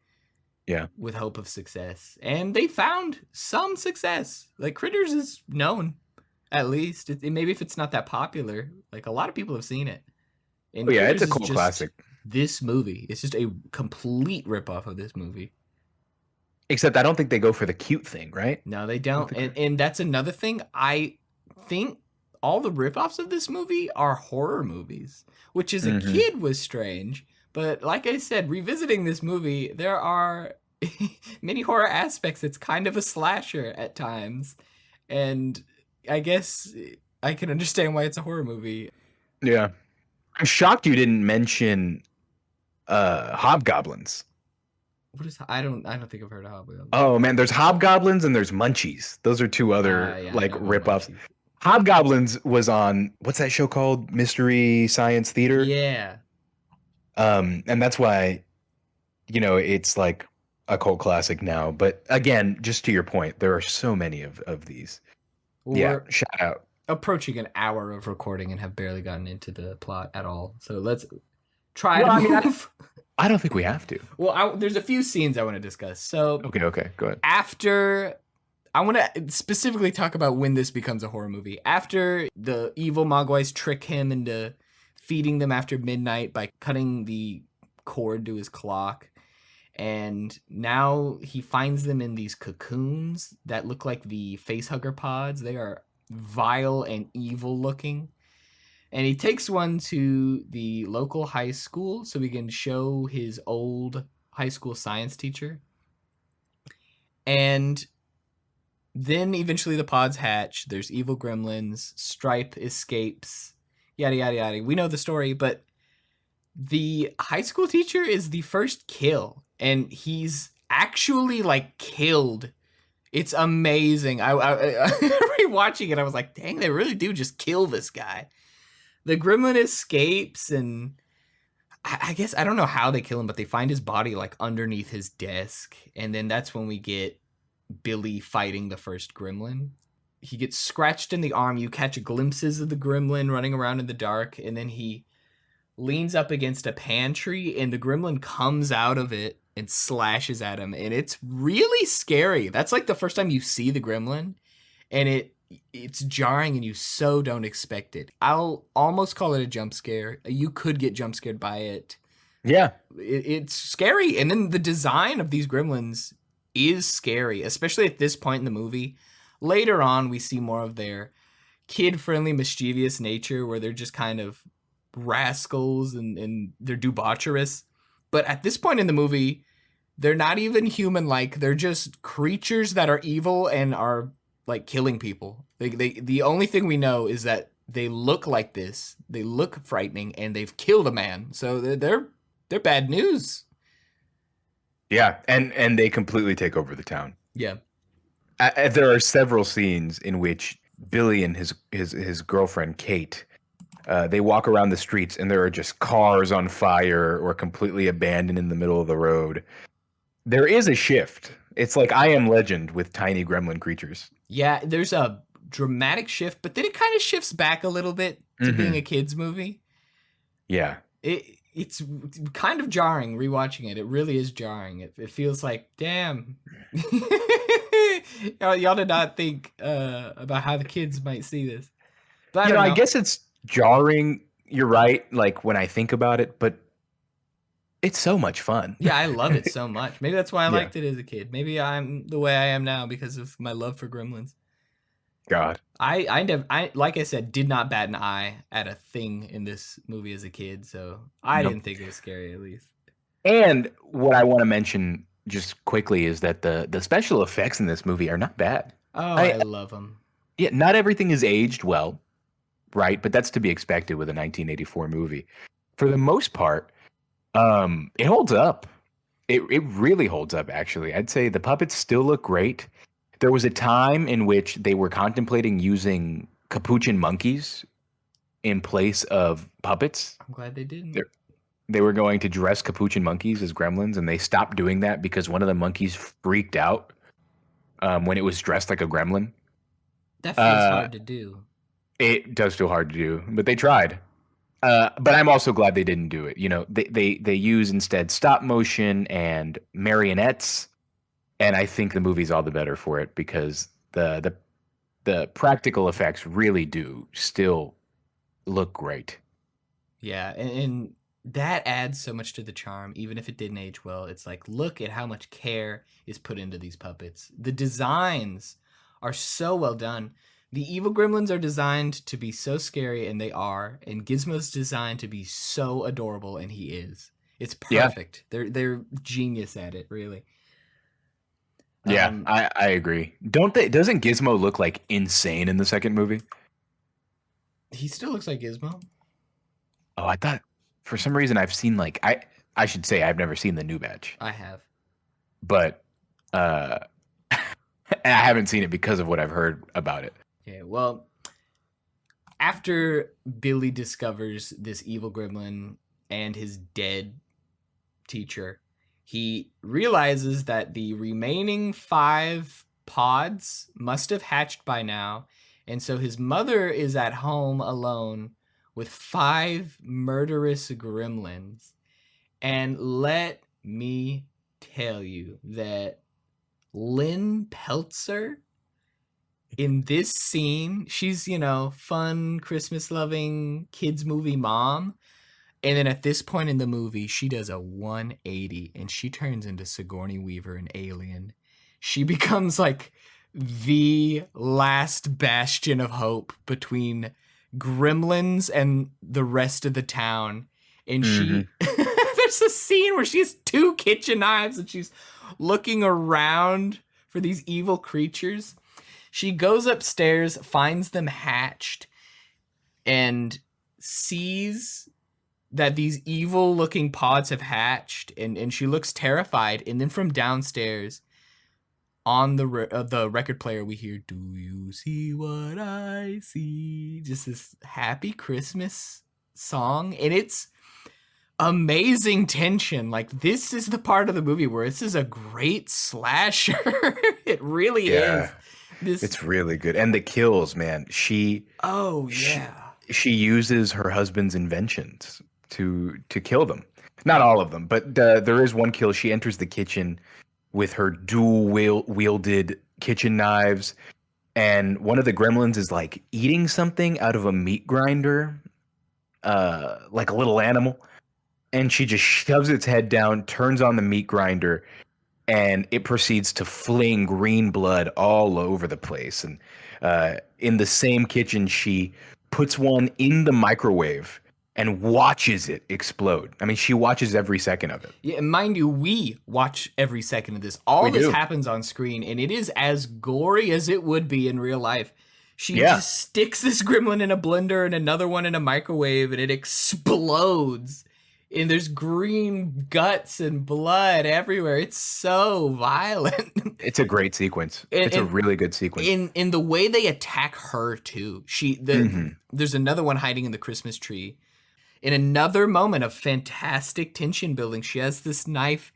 Yeah. With hope of success. And they found some success. Like Critters is known, at least. Maybe if it's not that popular, like a lot of people have seen it. And yeah, Critters it's a cool classic. This movie. It's just a complete ripoff of this movie. Except I don't think they go for the cute thing, right? No, they don't. And that's another thing. I think all the ripoffs of this movie are horror movies, which as a kid was strange. But like I said, revisiting this movie, there are many horror aspects. It's kind of a slasher at times. And I guess I can understand why it's a horror movie. Yeah. I'm shocked you didn't mention Hobgoblins. What is I don't think I've heard of Hobgoblins. Oh man, there's Hobgoblins and there's Munchies. Those are two other ripoffs. Hobgoblins was on what's that show called? Mystery Science Theater? Yeah. And that's why, you know, it's like a cult classic now. But again, just to your point, there are so many of these. Yeah, We're shout out. approaching an hour of recording and have barely gotten into the plot at all. So let's try Well, to I mean, move. I don't think we have to. Well, there's a few scenes I want to discuss. So Okay, go ahead. after I want to specifically talk about when this becomes a horror movie. After the evil Mogwais trick him into feeding them after midnight by cutting the cord to his clock. And now he finds them in these cocoons that look like the facehugger pods. They are vile and evil looking. And he takes one to the local high school so he can show his old high school science teacher. And then eventually the pods hatch. There's evil gremlins. Stripe escapes. Yada, yada, yada. We know the story, but the high school teacher is the first kill. And he's actually like killed. It's amazing. I rewatching it, I was like, dang, they really do just kill this guy. The gremlin escapes, and I guess I don't know how they kill him, but they find his body like underneath his desk. And then that's when we get Billy fighting the first gremlin. He gets scratched in the arm. You catch glimpses of the gremlin running around in the dark, and then he leans up against a pantry, and the gremlin comes out of it and slashes at him, and it's really scary. That's like the first time you see the gremlin, and it's jarring, and you so don't expect it. I'll almost call it a jump scare. You could get jump scared by it. Yeah. It's scary, and then the design of these gremlins is scary, especially at this point in the movie. Later on, we see more of their kid-friendly, mischievous nature, where they're just kind of rascals and they're debaucherous. But at this point in the movie, they're not even human-like. They're just creatures that are evil and are like killing people. The only thing we know is that they look like this. They look frightening, and they've killed a man. So they're bad news. Yeah, and they completely take over the town. Yeah. There are several scenes in which Billy and his girlfriend Kate, they walk around the streets and there are just cars on fire or completely abandoned in the middle of the road. There is a shift. It's like I Am Legend with tiny gremlin creatures. Yeah, there's a dramatic shift, but then it kind of shifts back a little bit to being a kids movie. Yeah. It's kind of jarring rewatching it. It really is jarring. It feels like, damn. Y'all did not think about how the kids might see this. But I guess it's jarring. You're right, like when I think about it, but it's so much fun. Yeah, I love it so much. Maybe that's why I Yeah. liked it as a kid. Maybe I'm the way I am now because of my love for Gremlins. God. I like I said, did not bat an eye at a thing in this movie as a kid, so I Nope. didn't think it was scary, at least. And what I want to mention just quickly is that the special effects in this movie are not bad. Oh, I love them. Yeah, not everything is aged well, right? But that's to be expected with a 1984 movie. For the most part, it holds up. It really holds up, actually. I'd say the puppets still look great. There was a time in which they were contemplating using capuchin monkeys in place of puppets. I'm glad they didn't. They were going to dress capuchin monkeys as gremlins, and they stopped doing that because one of the monkeys freaked out when it was dressed like a gremlin. That feels hard to do. It does feel hard to do, but they tried. But I'm also glad they didn't do it. You know, they use instead stop motion and marionettes, and I think the movie's all the better for it because the practical effects really do still look great. Yeah, and that adds so much to the charm, even if it didn't age well. It's like, look at how much care is put into these puppets. The designs are so well done. The evil gremlins are designed to be so scary, and they are. And Gizmo's designed to be so adorable, and he is. It's perfect. Yeah. They're genius at it, really. Yeah, I agree. Doesn't Gizmo look like insane in the second movie? He still looks like Gizmo. Oh, I thought for some reason I've seen like I should say I've never seen the new batch. I have. But I haven't seen it because of what I've heard about it. Okay, well, after Billy discovers this evil gremlin and his dead teacher, he realizes that the remaining 5 pods must have hatched by now. And so his mother is at home alone with 5 murderous gremlins. And let me tell you that Lynn Peltzer in this scene, she's, fun, Christmas loving kids movie mom. And then at this point in the movie, she does a 180 and she turns into Sigourney Weaver and Alien. She becomes like the last bastion of hope between Gremlins and the rest of the town. And she, there's a scene where she has 2 kitchen knives and she's looking around for these evil creatures. She goes upstairs, finds them hatched, and sees that these evil looking pods have hatched, and she looks terrified. And then from downstairs on the record player, we hear, "Do you see what I see?" Just this happy Christmas song. And it's amazing tension. Like, this is the part of the movie where this is a great slasher. It really is. It's really good. And the kills, man. She uses her husband's inventions to kill them. Not all of them, but there is one kill. She enters the kitchen with her wielded kitchen knives, and one of the gremlins is like eating something out of a meat grinder, like a little animal, and she just shoves its head down, turns on the meat grinder, and it proceeds to fling green blood all over the place. And in the same kitchen, she puts one in the microwave and watches it explode. I mean, she watches every second of it. Yeah, and mind you, we watch every second of this. All this happens on screen, and it is as gory as it would be in real life. She just sticks this gremlin in a blender and another one in a microwave, and it explodes. And there's green guts and blood everywhere. It's so violent. It's a great sequence. It's a really good sequence. In the way they attack her too. There's another one hiding in the Christmas tree. In another moment of fantastic tension building, she has this knife,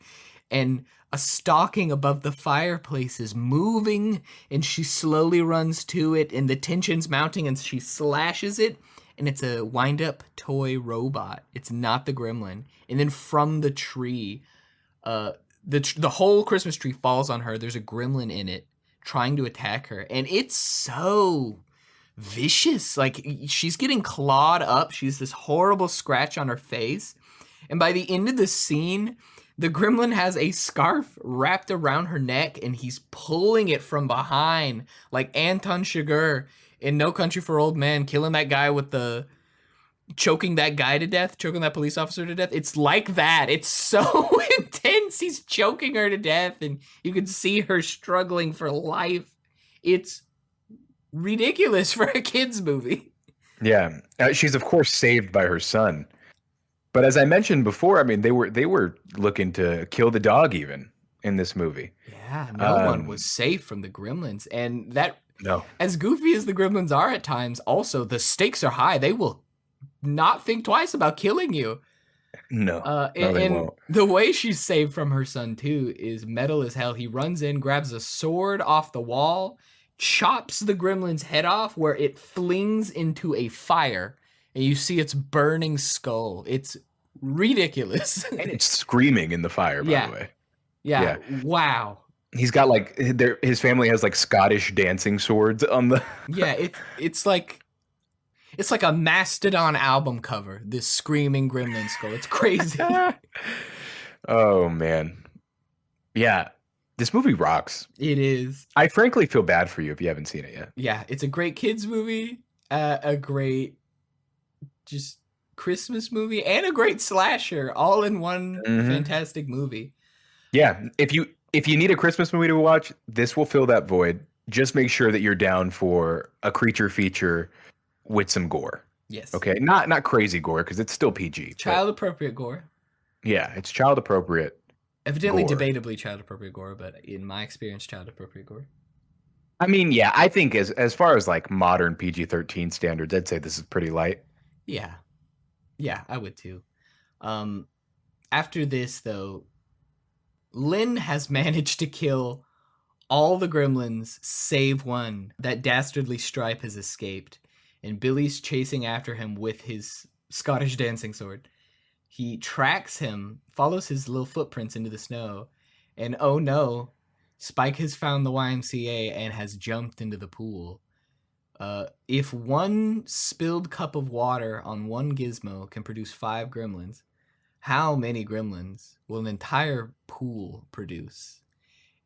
and a stocking above the fireplace is moving, and she slowly runs to it, and the tension's mounting, and she slashes it. And it's a wind-up toy robot. It's not the gremlin. And then from the tree, the whole Christmas tree falls on her. There's a gremlin in it trying to attack her. And it's so vicious. Like, she's getting clawed up. She's this horrible scratch on her face. And by the end of the scene, the gremlin has a scarf wrapped around her neck, and he's pulling it from behind like Anton Chigurh in No Country for Old Men, killing that guy with choking that guy to death, choking that police officer to death. It's like that. It's so intense. He's choking her to death, and you can see her struggling for life. It's ridiculous for a kid's movie. Yeah. She's, of course, saved by her son. But as I mentioned before, I mean, they were looking to kill the dog even in this movie. Yeah, no one was safe from the gremlins. And no. As goofy as the gremlins are at times, also the stakes are high. They will not think twice about killing you. No, they won't. The way she's saved from her son too is metal as hell. He runs in, grabs a sword off the wall, chops the gremlin's head off, where it flings into a fire, and you see its burning skull. It's ridiculous. And it's screaming in the fire, by the way. Yeah. Wow. He's got like his family has like Scottish dancing swords on the. Yeah, it's like a Mastodon album cover. This screaming gremlin skull. It's crazy. Oh man, yeah, this movie rocks. It is. I frankly feel bad for you if you haven't seen it yet. Yeah, it's a great kids movie, a great just Christmas movie, and a great slasher, all in one fantastic movie. Yeah, if you need a Christmas movie to watch, this will fill that void. Just make sure that you're down for a creature feature with some gore. Yes. Okay, not crazy gore because it's still PG. Child appropriate gore. Yeah, it's child appropriate. Evidently, gore. debatably child appropriate gore, but in my experience, child appropriate gore. I mean, yeah, I think as far as like modern PG-13 standards, I'd say this is pretty light. Yeah, I would too. After this, though, Lynn has managed to kill all the gremlins save one. That dastardly Stripe has escaped, and Billy's chasing after him with his Scottish dancing sword. He tracks him, follows his little footprints into the snow, and oh no, Spike has found the YMCA and has jumped into the pool. If one spilled cup of water on one gizmo can produce 5 gremlins, how many gremlins will an entire pool produce?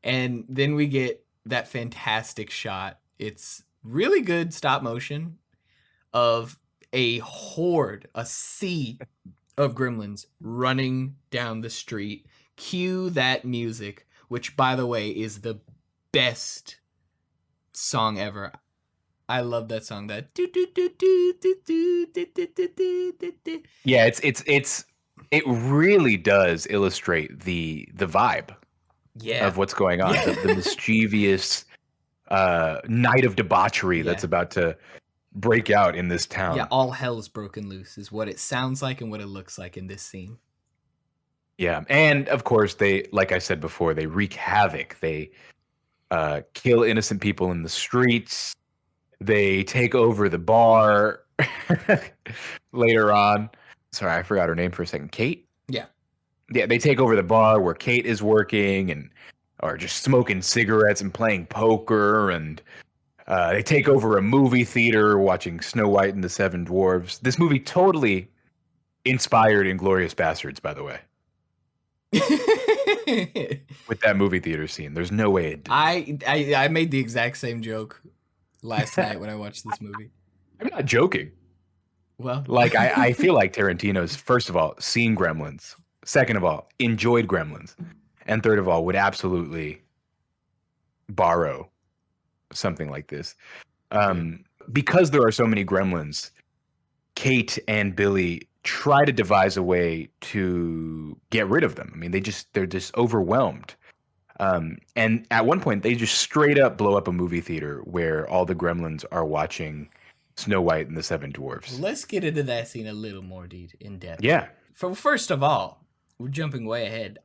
And then we get that fantastic shot. It's really good stop motion of a horde, a sea of gremlins running down the street. Cue that music, which, by the way, is the best song ever. I love that song. That Yeah, it really does illustrate the vibe of what's going on. Yeah. The mischievous night of debauchery that's about to break out in this town. Yeah, all hell's broken loose is what it sounds like and what it looks like in this scene. Yeah, and of course they, like I said before, they wreak havoc. They kill innocent people in the streets. They take over the bar later on. Sorry, I forgot her name for a second. Kate? Yeah. Yeah, they take over the bar where Kate is working and are just smoking cigarettes and playing poker, and they take over a movie theater watching Snow White and the Seven Dwarfs. This movie totally inspired Inglourious Bastards, by the way. With that movie theater scene. There's no way it did. I made the exact same joke last night when I watched this movie. I'm not joking. Well, like I feel like Tarantino's, first of all, seen Gremlins. Second of all, enjoyed Gremlins. And third of all, would absolutely borrow something like this. Because there are so many Gremlins, Kate and Billy try to devise a way to get rid of them. I mean, they're just overwhelmed. And at one point, they just straight up blow up a movie theater where all the Gremlins are watching Snow White and the Seven Dwarfs. Let's get into that scene a little more in depth. Yeah. First of all, we're jumping way ahead.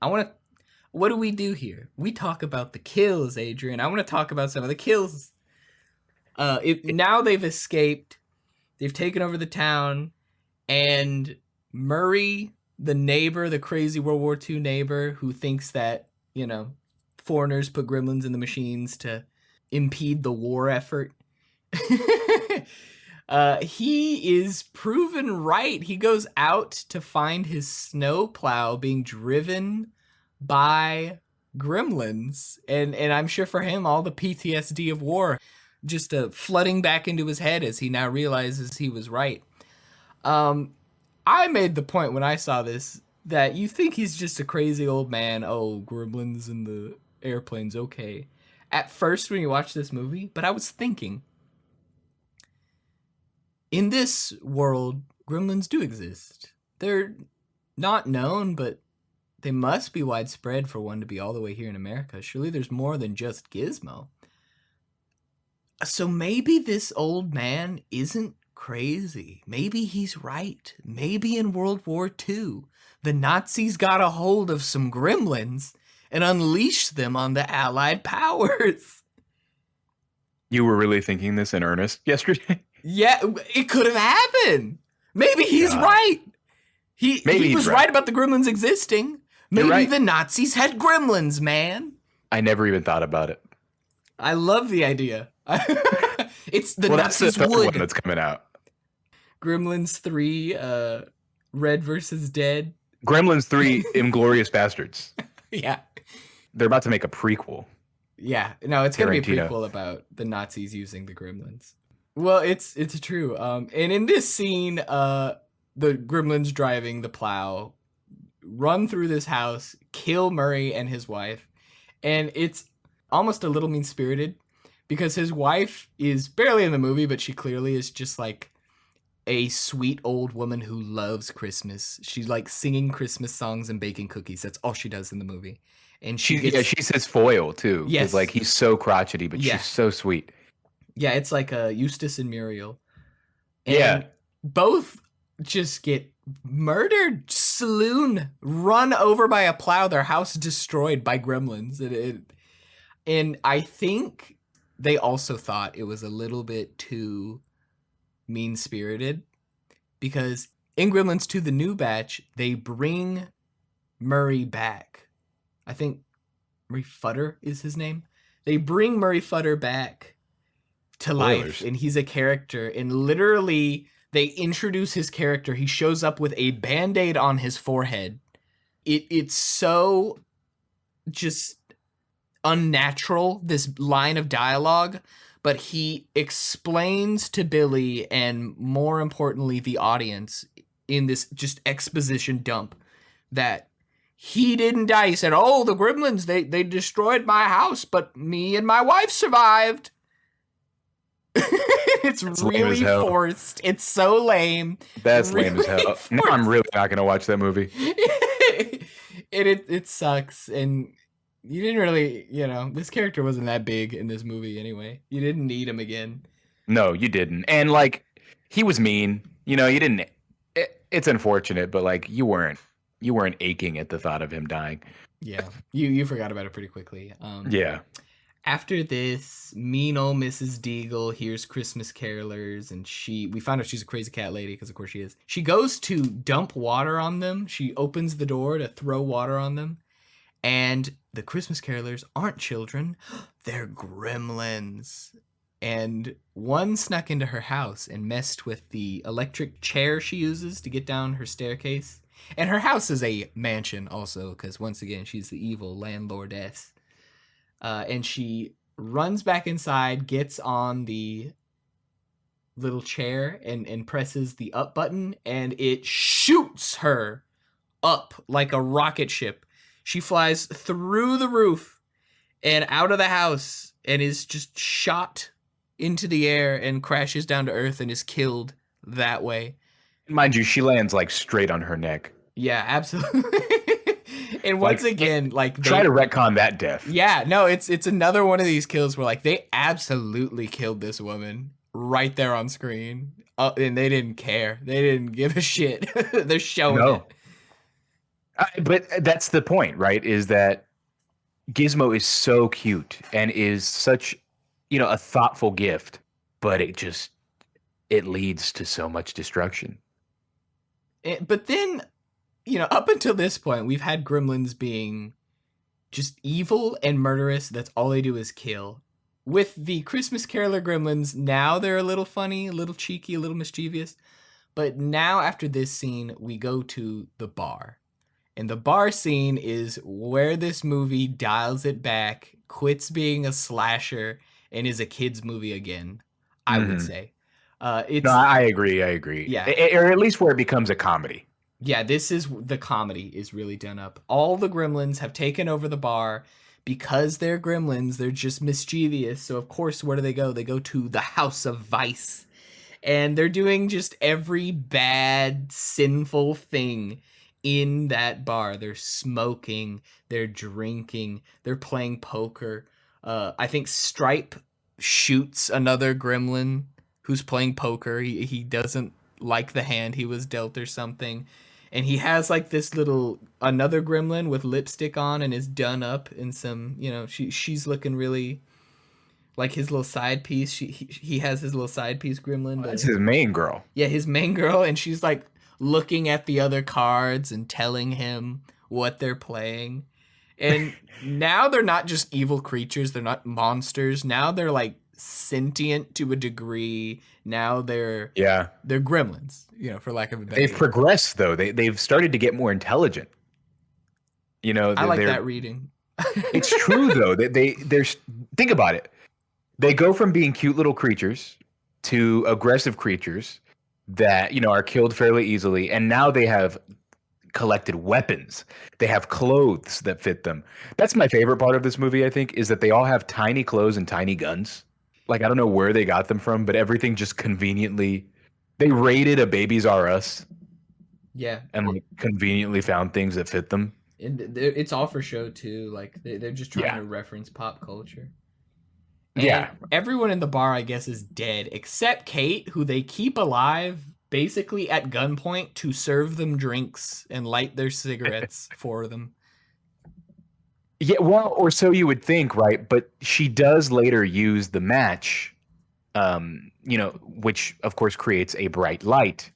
What do we do here? We talk about the kills, Adrian. I want to talk about some of the kills. Now they've escaped. They've taken over the town. And Murray, the neighbor, the crazy World War II neighbor who thinks that, foreigners put gremlins in the machines to impede the war effort. He is proven right. He goes out to find his snowplow being driven by gremlins. And I'm sure for him, all the PTSD of war just flooding back into his head as he now realizes he was right. I made the point when I saw this that you think he's just a crazy old man. Oh, gremlins in the airplanes, okay. At first when you watch this movie, but I was thinking, in this world, gremlins do exist. They're not known, but they must be widespread for one to be all the way here in America. Surely there's more than just Gizmo. So maybe this old man isn't crazy. Maybe he's right. Maybe in World War II, the Nazis got a hold of some gremlins and unleashed them on the Allied powers. You were really thinking this in earnest yesterday? Yeah, it could have happened. Maybe he's right. He was right about the gremlins existing. Maybe the Nazis had gremlins, man. I never even thought about it. I love the idea. It's the Nazis that's the third one that's coming out. Gremlins 3, Red versus Dead. Gremlins 3, Inglourious Bastards. Yeah. They're about to make a prequel. Yeah. No, it's going to be a prequel about the Nazis using the gremlins. Well, it's true. And in this scene, the gremlins driving the plow run through this house, kill Murray and his wife. And it's almost a little mean-spirited because his wife is barely in the movie, but she clearly is just like a sweet old woman who loves Christmas. She's like singing Christmas songs and baking cookies. That's all she does in the movie. And she's his foil too. Yes. Like he's so crotchety, but she's so sweet. Yeah, it's like Eustace and Muriel. And both just get murdered saloon run over by a plow, their house destroyed by gremlins. And I think they also thought it was a little bit too mean-spirited because in Gremlins 2, the new batch, they bring Murray back. I think Murray Futter is his name. They bring Murray Futter back to life, and he's a character. And literally, they introduce his character. He shows up with a Band-Aid on his forehead. It's so just unnatural, this line of dialogue, but he explains to Billy and, more importantly, the audience in this just exposition dump that he didn't die. He said, oh, the gremlins, they destroyed my house, but me and my wife survived. It's really forced. It's so lame. That's really lame as hell. Forced. Now I'm really not going to watch that movie. It sucks. And you didn't really, this character wasn't that big in this movie anyway. You didn't need him again. No, you didn't. And like, he was mean. You didn't. It's unfortunate, but like, you weren't aching at the thought of him dying. Yeah, you forgot about it pretty quickly. Yeah. After this, mean old Mrs. Deagle hears Christmas carolers, and we find out she's a crazy cat lady, because of course she is. She goes to dump water on them. She opens the door to throw water on them, and the Christmas carolers aren't children. They're gremlins. And one snuck into her house and messed with the electric chair she uses to get down her staircase. And her house is a mansion also, because once again, she's the evil landlordess. And she runs back inside, gets on the little chair and presses the up button, and it shoots her up like a rocket ship. She flies through the roof and out of the house and is just shot into the air and crashes down to earth and is killed that way. Mind you, she lands like straight on her neck. Yeah, absolutely. And once again, like, try to retcon that death. Yeah, no, it's another one of these kills where like they absolutely killed this woman right there on screen, and they didn't care. They didn't give a shit. They're showing it. But that's the point, right? Is that Gizmo is so cute and is such, a thoughtful gift, but it leads to so much destruction. But then, up until this point, we've had gremlins being just evil and murderous. That's all they do is kill. With the Christmas Caroler gremlins, now they're a little funny, a little cheeky, a little mischievous. But now after this scene, we go to the bar. And the bar scene is where this movie dials it back, quits being a slasher, and is a kid's movie again, I would say. No, I agree. Yeah. Or at least where it becomes a comedy. Yeah, the comedy is really done up. All the gremlins have taken over the bar. Because they're gremlins, they're just mischievous. So, of course, where do they go? They go to the House of Vice. And they're doing just every bad, sinful thing in that bar. They're smoking, they're drinking, they're playing poker. I think Stripe shoots another gremlin who's playing poker. He doesn't like the hand he was dealt or something. And he has like this another gremlin with lipstick on and is done up in some, she's looking really like his little side piece. He has his little side piece gremlin. That's his main girl. Yeah, his main girl. And she's like looking at the other cards and telling him what they're playing. And now they're not just evil creatures. They're not monsters. Now they're like sentient to a degree. Now they're gremlins, for lack of a better. They've progressed though. They've started to get more intelligent. I like that reading. It's true though. There's think about it. They go from being cute little creatures to aggressive creatures that, are killed fairly easily, and now they have collected weapons. They have clothes that fit them. That's my favorite part of this movie, I think, is that they all have tiny clothes and tiny guns. Like, I don't know where they got them from, but everything just conveniently... They raided a Babies R Us. Yeah. And conveniently found things that fit them. And it's all for show, too. Like, they're just trying to reference pop culture. And everyone in the bar, I guess, is dead, except Kate, who they keep alive basically at gunpoint to serve them drinks and light their cigarettes for them. Yeah, well, or so you would think, right? But she does later use the match, which of course creates a bright light.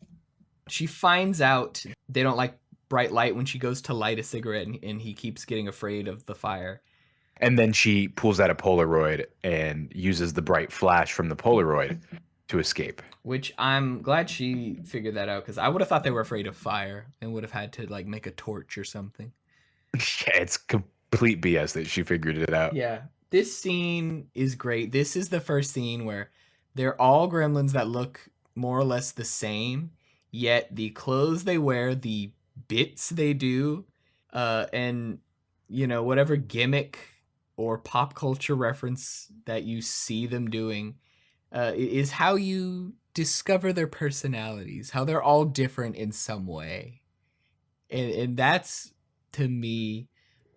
She finds out they don't like bright light when she goes to light a cigarette, and he keeps getting afraid of the fire. And then she pulls out a Polaroid and uses the bright flash from the Polaroid to escape. Which I'm glad she figured that out, because I would have thought they were afraid of fire and would have had to like make a torch or something. Yeah, it's complete BS that she figured it out. Yeah. This scene is great. This is the first scene where they're all gremlins that look more or less the same, yet the clothes they wear, the bits they do, and whatever gimmick or pop culture reference that you see them doing, is how you discover their personalities, how they're all different in some way. And that's, to me,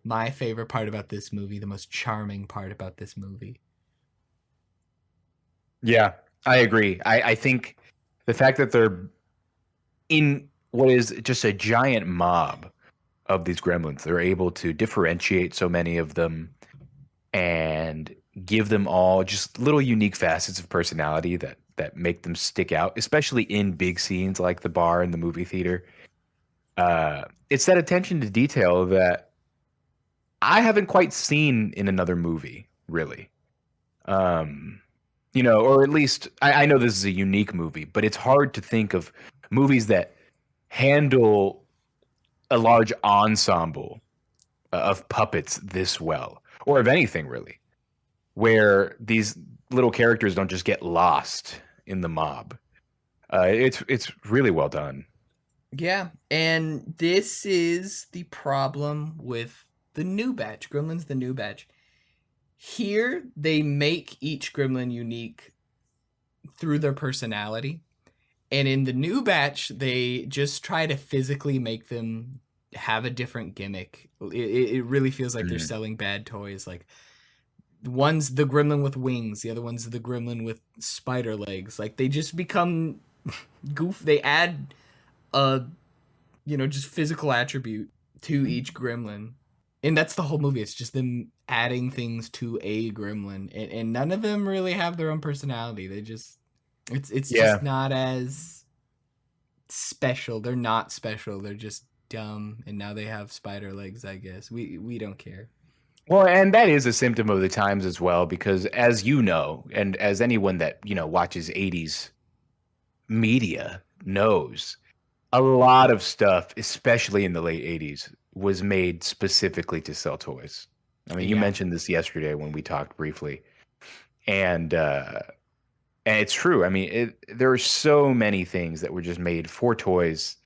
my favorite part about this movie, the most charming part about this movie. Yeah, I agree. I think the fact that they're in what is just a giant mob of these gremlins, they're able to differentiate so many of them and give them all just little unique facets of personality that make them stick out, especially in big scenes like the bar and the movie theater. It's that attention to detail that I haven't quite seen in another movie, really. Or at least I know this is a unique movie, but it's hard to think of movies that handle a large ensemble of puppets this well, or of anything really, where these little characters don't just get lost in the mob. It's really well done. Yeah, and this is the problem with the new batch, Gremlins the new batch. Here, they make each gremlin unique through their personality. And in the new batch, they just try to physically make them have a different gimmick. It really feels like they're selling bad toys. Like, one's the gremlin with wings, the other one's the gremlin with spider legs. Like, they just become goof. They add a, just physical attribute to each gremlin. And that's the whole movie. It's just them adding things to a gremlin. And none of them really have their own personality. They just... It's just not as special. They're not special. They're just dumb. And now they have spider legs, I guess. We don't care. Well, and that is a symptom of the times as well, because as you know, and as anyone that, watches 80s media knows, a lot of stuff, especially in the late 80s, was made specifically to sell toys. I mean, you mentioned this yesterday when we talked briefly. And it's true. I mean, there are so many things that were just made for toys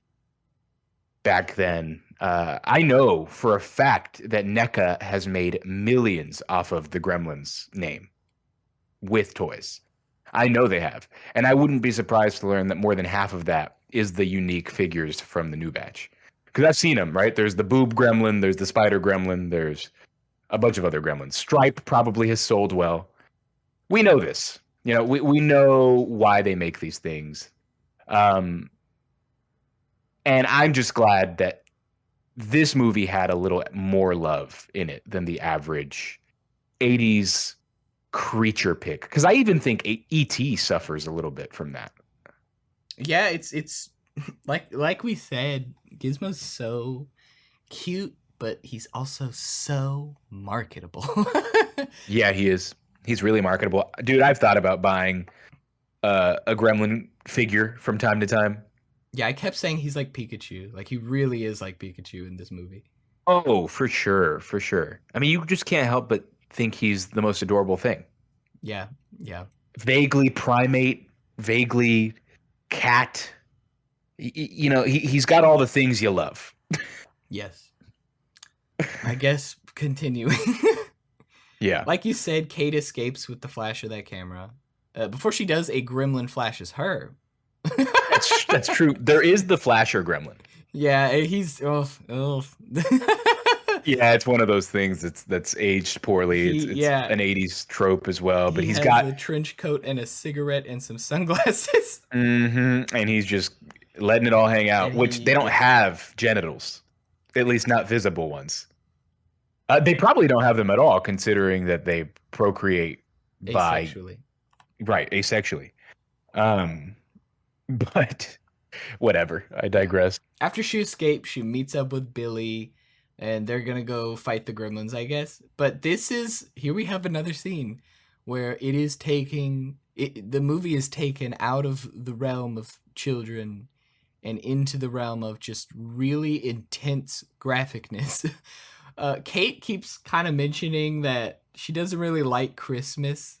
back then. I know for a fact that NECA has made millions off of the Gremlins name with toys. I know they have. And I wouldn't be surprised to learn that more than half of that is the unique figures from the new batch. Because I've seen them, right? There's the boob gremlin, there's the spider gremlin, there's a bunch of other gremlins. Stripe probably has sold well. We know this. We know why they make these things. And I'm just glad that this movie had a little more love in it than the average 80s creature pick. Because I even think E.T. suffers a little bit from that. Yeah, it's like we said, Gizmo's so cute, but he's also so marketable. Yeah, he is. He's really marketable. Dude, I've thought about buying a Gremlin figure from time to time. Yeah, I kept saying he's like Pikachu. Like, he really is like Pikachu in this movie. Oh, for sure, for sure. I mean, you just can't help but think he's the most adorable thing. Yeah, yeah. Vaguely primate, vaguely cat. He's got all the things you love. Yes. I guess continuing. Yeah. Like you said, Kate escapes with the flash of that camera. Before she does, a gremlin flashes her. That's true. There is the flasher gremlin. Yeah, he's... Yeah, it's one of those things that's aged poorly. It's Yeah, an 80s trope as well, but he he's has got a trench coat and a cigarette and some sunglasses. and he's just letting it all hang out, And which he they don't gets have genitals, at least not visible ones. They probably don't have them at all, considering that they procreate by asexually. right asexually. Um, but whatever. I Yeah. digress. After she escapes, she meets up with Billy, and they're gonna go fight the gremlins, I guess. But this is here we have another scene where it is taking the movie is taken out of the realm of children and into the realm of just really intense graphicness. Kate keeps kind of mentioning that she doesn't really like Christmas,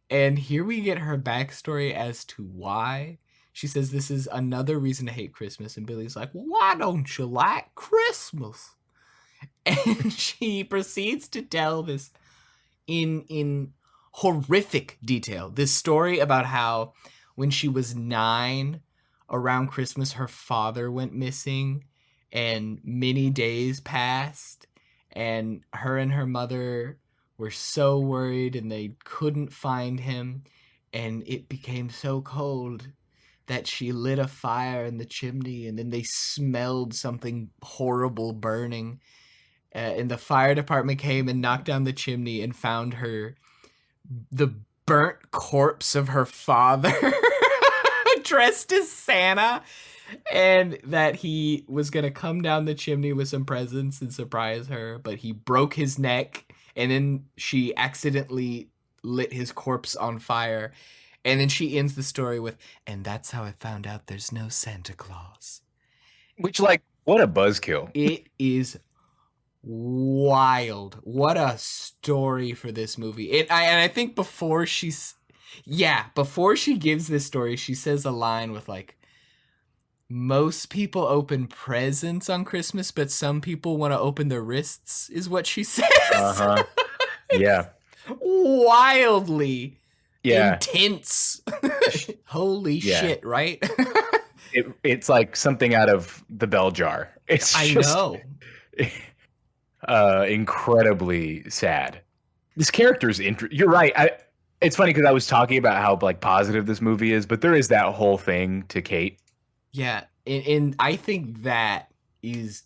and here we get her backstory as to why. She says this is another reason to hate Christmas, and Billy's like, "Why don't you like Christmas?" And she proceeds to tell this in horrific detail. This story about how when she was 9, around Christmas, her father went missing, and many days passed, and her mother were so worried, and they couldn't find him, and it became so cold that she lit a fire in the chimney, and then they smelled something horrible burning, and the fire department came and knocked down the chimney and found the burnt corpse of her father dressed as Santa, and that he was going to come down the chimney with some presents and surprise her, but he broke his neck, and then she accidentally lit his corpse on fire. And then she ends the story with, "And that's how I found out there's no Santa Claus." Which, like, what a buzzkill. It is wild. What a story for this movie. And I think before before she gives this story, she says a line with like, "Most people open presents on Christmas, but some people want to open their wrists," is what she says. Uh-huh. Yeah. Wildly Yeah. intense. Holy Yeah. shit, right? It's like something out of the bell jar. It's I just know. incredibly sad. This character's you're right. It's funny because I was talking about how like positive this movie is, but there is that whole thing to Kate. Yeah, and I think that is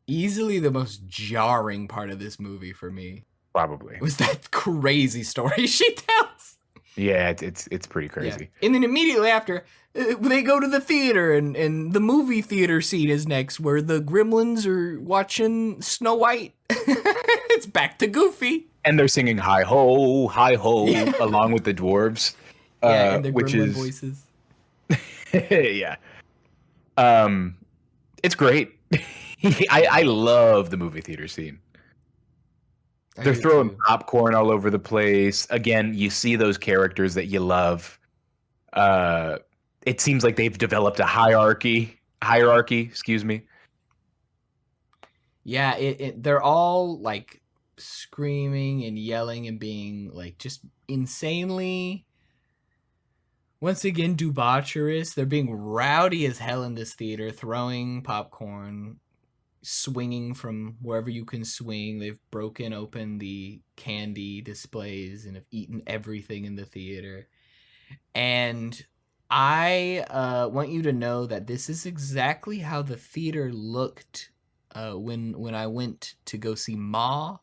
easily the most jarring part of this movie for me. Probably. Was that crazy story she tells. Yeah, it's pretty crazy. Yeah. And then immediately after, they go to the theater, and the movie theater scene is next, where the Gremlins are watching Snow White. It's back to Goofy. And they're singing hi ho, along with the dwarves. Yeah, and the which gremlin is voices. yeah. It's great. I love the movie theater scene. They're throwing popcorn all over the place. Again, you see those characters that you love. It seems like they've developed a hierarchy, excuse me. Yeah, they're all like screaming and yelling and being like just insanely, once again, debaucherous. They're being rowdy as hell in this theater, throwing popcorn, swinging from wherever you can swing. They've broken open the candy displays and have eaten everything in the theater. And I want you to know that this is exactly how the theater looked when I went to go see Ma.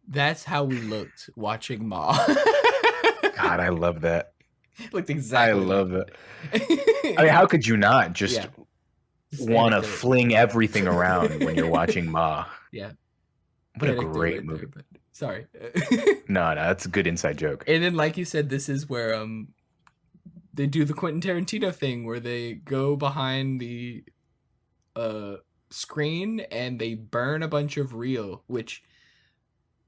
That's how we looked watching Ma. God, I love that. Looked exactly. I love it. I mean, how could you not just want to fling everything around when you're watching Ma? Yeah. What a great movie. There, sorry. No, that's a good inside joke. And then, like you said, this is where they do the Quentin Tarantino thing where they go behind the screen and they burn a bunch of reel, which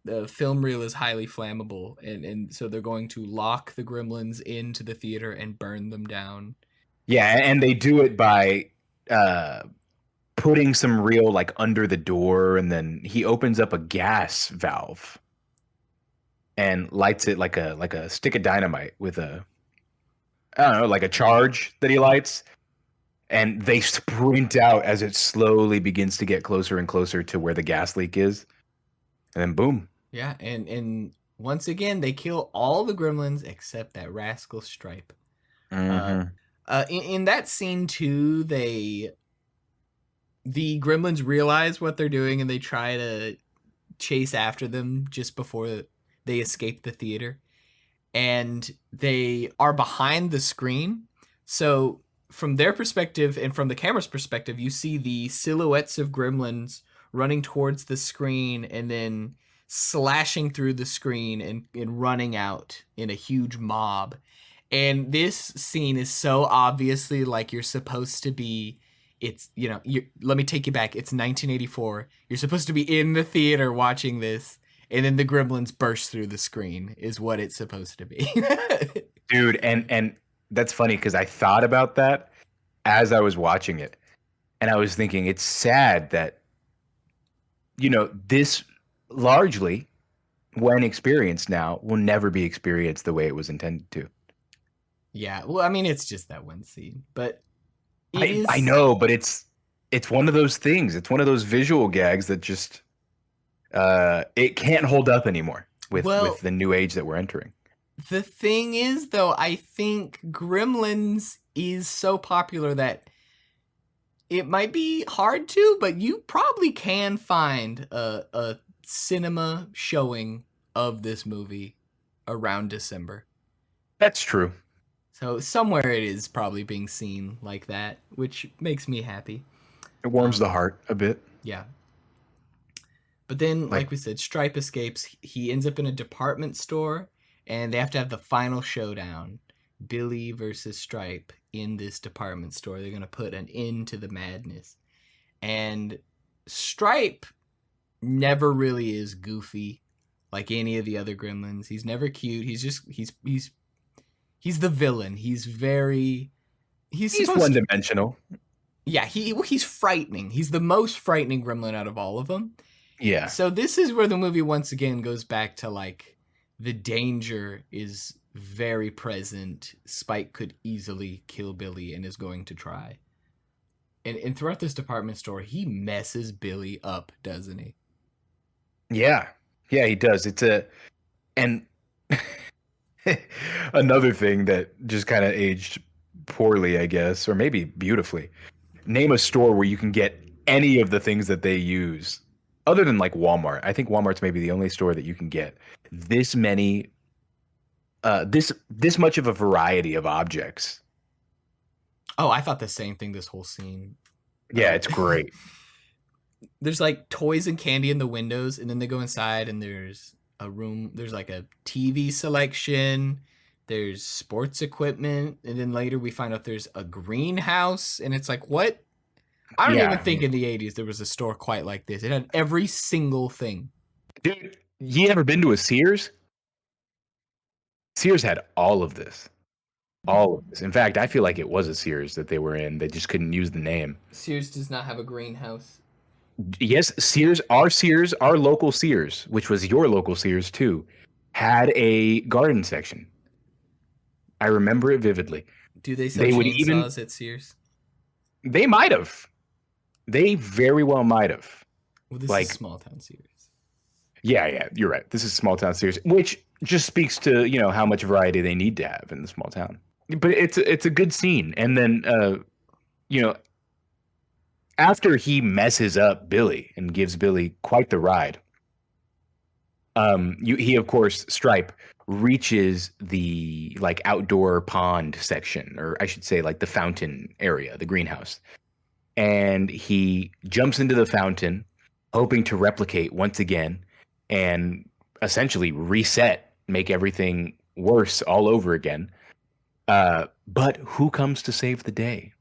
the film reel is highly flammable, and so they're going to lock the gremlins into the theater and burn them down. Yeah, and they do it by putting some reel like under the door, and then he opens up a gas valve and lights it like a stick of dynamite with a, I don't know, like a charge that he lights. and they sprint out as it slowly begins to get closer and closer to where the gas leak is, and then boom. Yeah, and once again they kill all the gremlins except that rascal Stripe. Uh, Mm-hmm. in that scene too, the gremlins realize what they're doing and they try to chase after them just before they escape the theater, and they are behind the screen. So from their perspective and from the camera's perspective, you see the silhouettes of gremlins running towards the screen and then slashing through the screen and running out in a huge mob. And this scene is so obviously like you're supposed to be. It's, let me take you back. It's 1984. You're supposed to be in the theater watching this, and then the gremlins burst through the screen is what it's supposed to be. Dude, and that's funny because I thought about that as I was watching it, and I was thinking it's sad that this largely, when experienced now, will never be experienced the way it was intended to. Yeah, well, I mean, it's just that one scene, but I know, but it's one of those things. It's one of those visual gags that just it can't hold up anymore with the new age that we're entering. The thing is, though, I think Gremlins is so popular that it might be hard to, but you probably can find a cinema showing of this movie around December. That's true. So somewhere it is probably being seen like that, which makes me happy. It warms the heart a bit. Yeah. But then, like we said, Stripe escapes. He ends up in a department store, and they have to have the final showdown. Billy versus Stripe in this department store. They're going to put an end to the madness. And Stripe never really is goofy like any of the other gremlins. He's never cute. He's the villain. He's one-dimensional. Yeah, he's frightening. He's the most frightening gremlin out of all of them. Yeah. So this is where the movie once again goes back to like the danger is very present. Spike could easily kill Billy and is going to try. And throughout this department store, he messes Billy up, doesn't he? Yeah. Yeah, he does. And another thing that just kind of aged poorly, I guess, or maybe beautifully. Name a store where you can get any of the things that they use, other than like Walmart. I think Walmart's maybe the only store that you can get this many, this much of a variety of objects. Oh, I thought the same thing this whole scene. Yeah, it's great. There's like toys and candy in the windows, and then they go inside and there's a room. There's like a TV selection. There's sports equipment, and then later we find out there's a greenhouse, and it's like, what? I don't even think in the 80s there was a store quite like this. It had every single thing. Dude, you ever been to a Sears? Sears had all of this. All of this. In fact, I feel like it was a Sears that they were in. They just couldn't use the name. Sears does not have a greenhouse. Yes, our local Sears, which was your local Sears too, had a garden section. I remember it vividly. Do they sell chainsaws at Sears? They might have. They very well might have. Well, this is small town Sears. Yeah, you're right. This is small town Sears, which just speaks to how much variety they need to have in the small town. But it's a good scene, and then after he messes up Billy and gives Billy quite the ride, he of course Stripe reaches the like outdoor pond section, or I should say like the fountain area, the greenhouse. And he jumps into the fountain, hoping to replicate once again and essentially reset, make everything worse all over again. But who comes to save the day?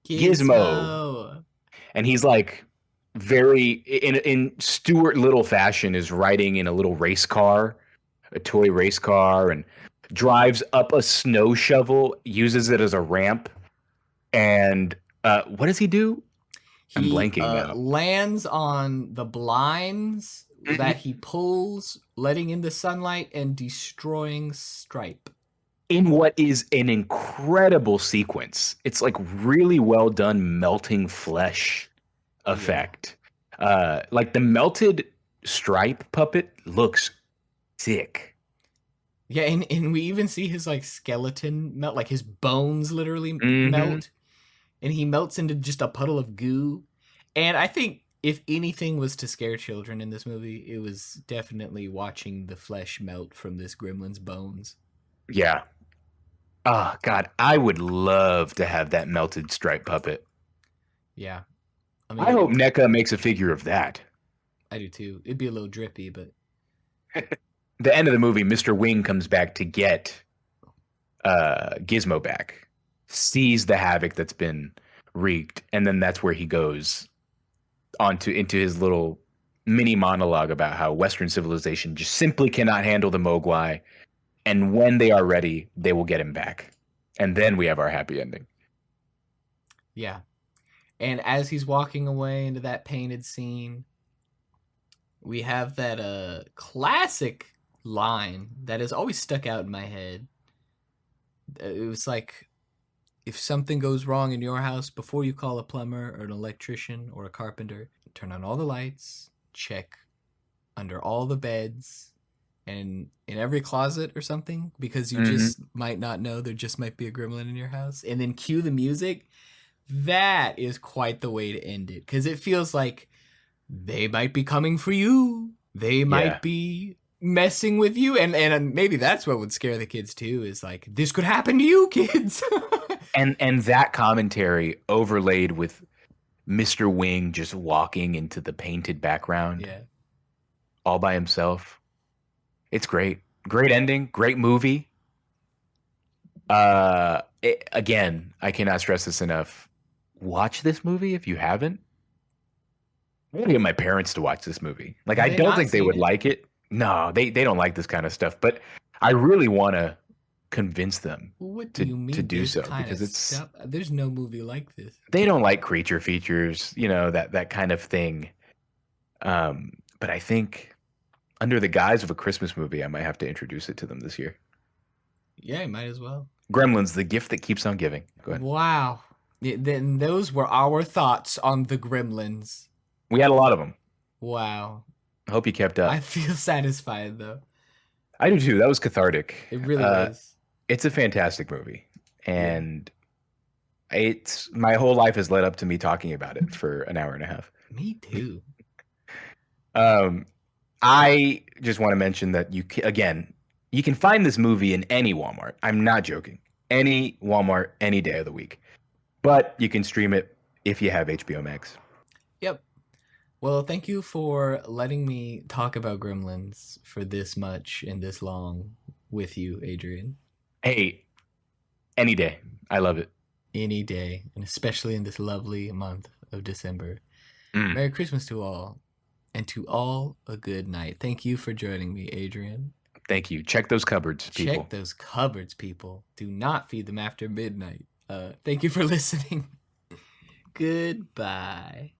Gizmo. And he's like very in Stuart Little fashion is riding in a little race car, a toy race car, and drives up a snow shovel, uses it as a ramp. And what does he do? I'm blanking now. Lands on the blinds that he pulls, letting in the sunlight and destroying Stripe. in what is an incredible sequence. It's like really well done melting flesh Yeah. effect. Like the melted stripe puppet looks sick. Yeah, and we even see his like skeleton melt, like his bones literally Hmm. melt, and he melts into just a puddle of goo. And I think if anything was to scare children in this movie, it was definitely watching the flesh melt from this gremlin's bones. Yeah. Oh God, I would love to have that melted stripe puppet. Yeah. I I hope mean, NECA makes a figure of that. I do too. It'd be a little drippy, but The end of the movie, Mr. Wing comes back to get Gizmo back, sees the havoc that's been wreaked, and then that's where he goes onto into his little mini monologue about how Western civilization just simply cannot handle the Mogwai, and when they are ready, they will get him back, and then we have our happy ending. yeah. And as he's walking away into that painted scene, we have that classic line that has always stuck out in my head. It was like, if something goes wrong in your house, before you call a plumber or an electrician or a carpenter, turn on all the lights, check under all the beds and in every closet or something, because you Mm-hmm. just might not know there just might be a gremlin in your house, and then cue the music. That is quite the way to end it, because it feels like they might be coming for you. They Yeah, might be messing with you, and maybe that's what would scare the kids too. Is like, this could happen to you, kids. and that commentary overlaid with Mr. Wing just walking into the painted background Yeah, all by himself. It's great. Great ending, great movie. Again, I cannot stress this enough. Watch this movie if you haven't. I'm gonna get my parents to watch this movie. Like, have I they don't not think they seen would it? like it. No, they don't like this kind of stuff. But I really want to convince them What do to you to mean do this so kind of because stuff? There's no movie like this. they don't like creature features, that kind of thing. But I think under the guise of a Christmas movie, I might have to introduce it to them this year. Yeah, you might as well. Gremlins, the gift that keeps on giving. Go ahead. Wow. Yeah, then those were our thoughts on the Gremlins. We had a lot of them. Wow. I hope you kept I up. feel satisfied though. I do too. That was cathartic. It really Uh, was. it's a fantastic movie, Yeah. and it's my whole life has led up to me talking about it for an hour and a half. Me too. Um, I just want to mention that again, you can find this movie in any Walmart. I'm not joking. Any Walmart, any day of the week. But you can stream it if you have HBO Max. Yep. Well, thank you for letting me talk about Gremlins for this much and this long with you, Adrian. Hey, any day. I love it. Any day, and especially in this lovely month of December. Mm, Merry Christmas to all, and to all a good night. Thank you for joining me, Adrian. thank you. Check those cupboards, Check people. those cupboards, people. Do not feed them after midnight. Thank you for listening. Goodbye.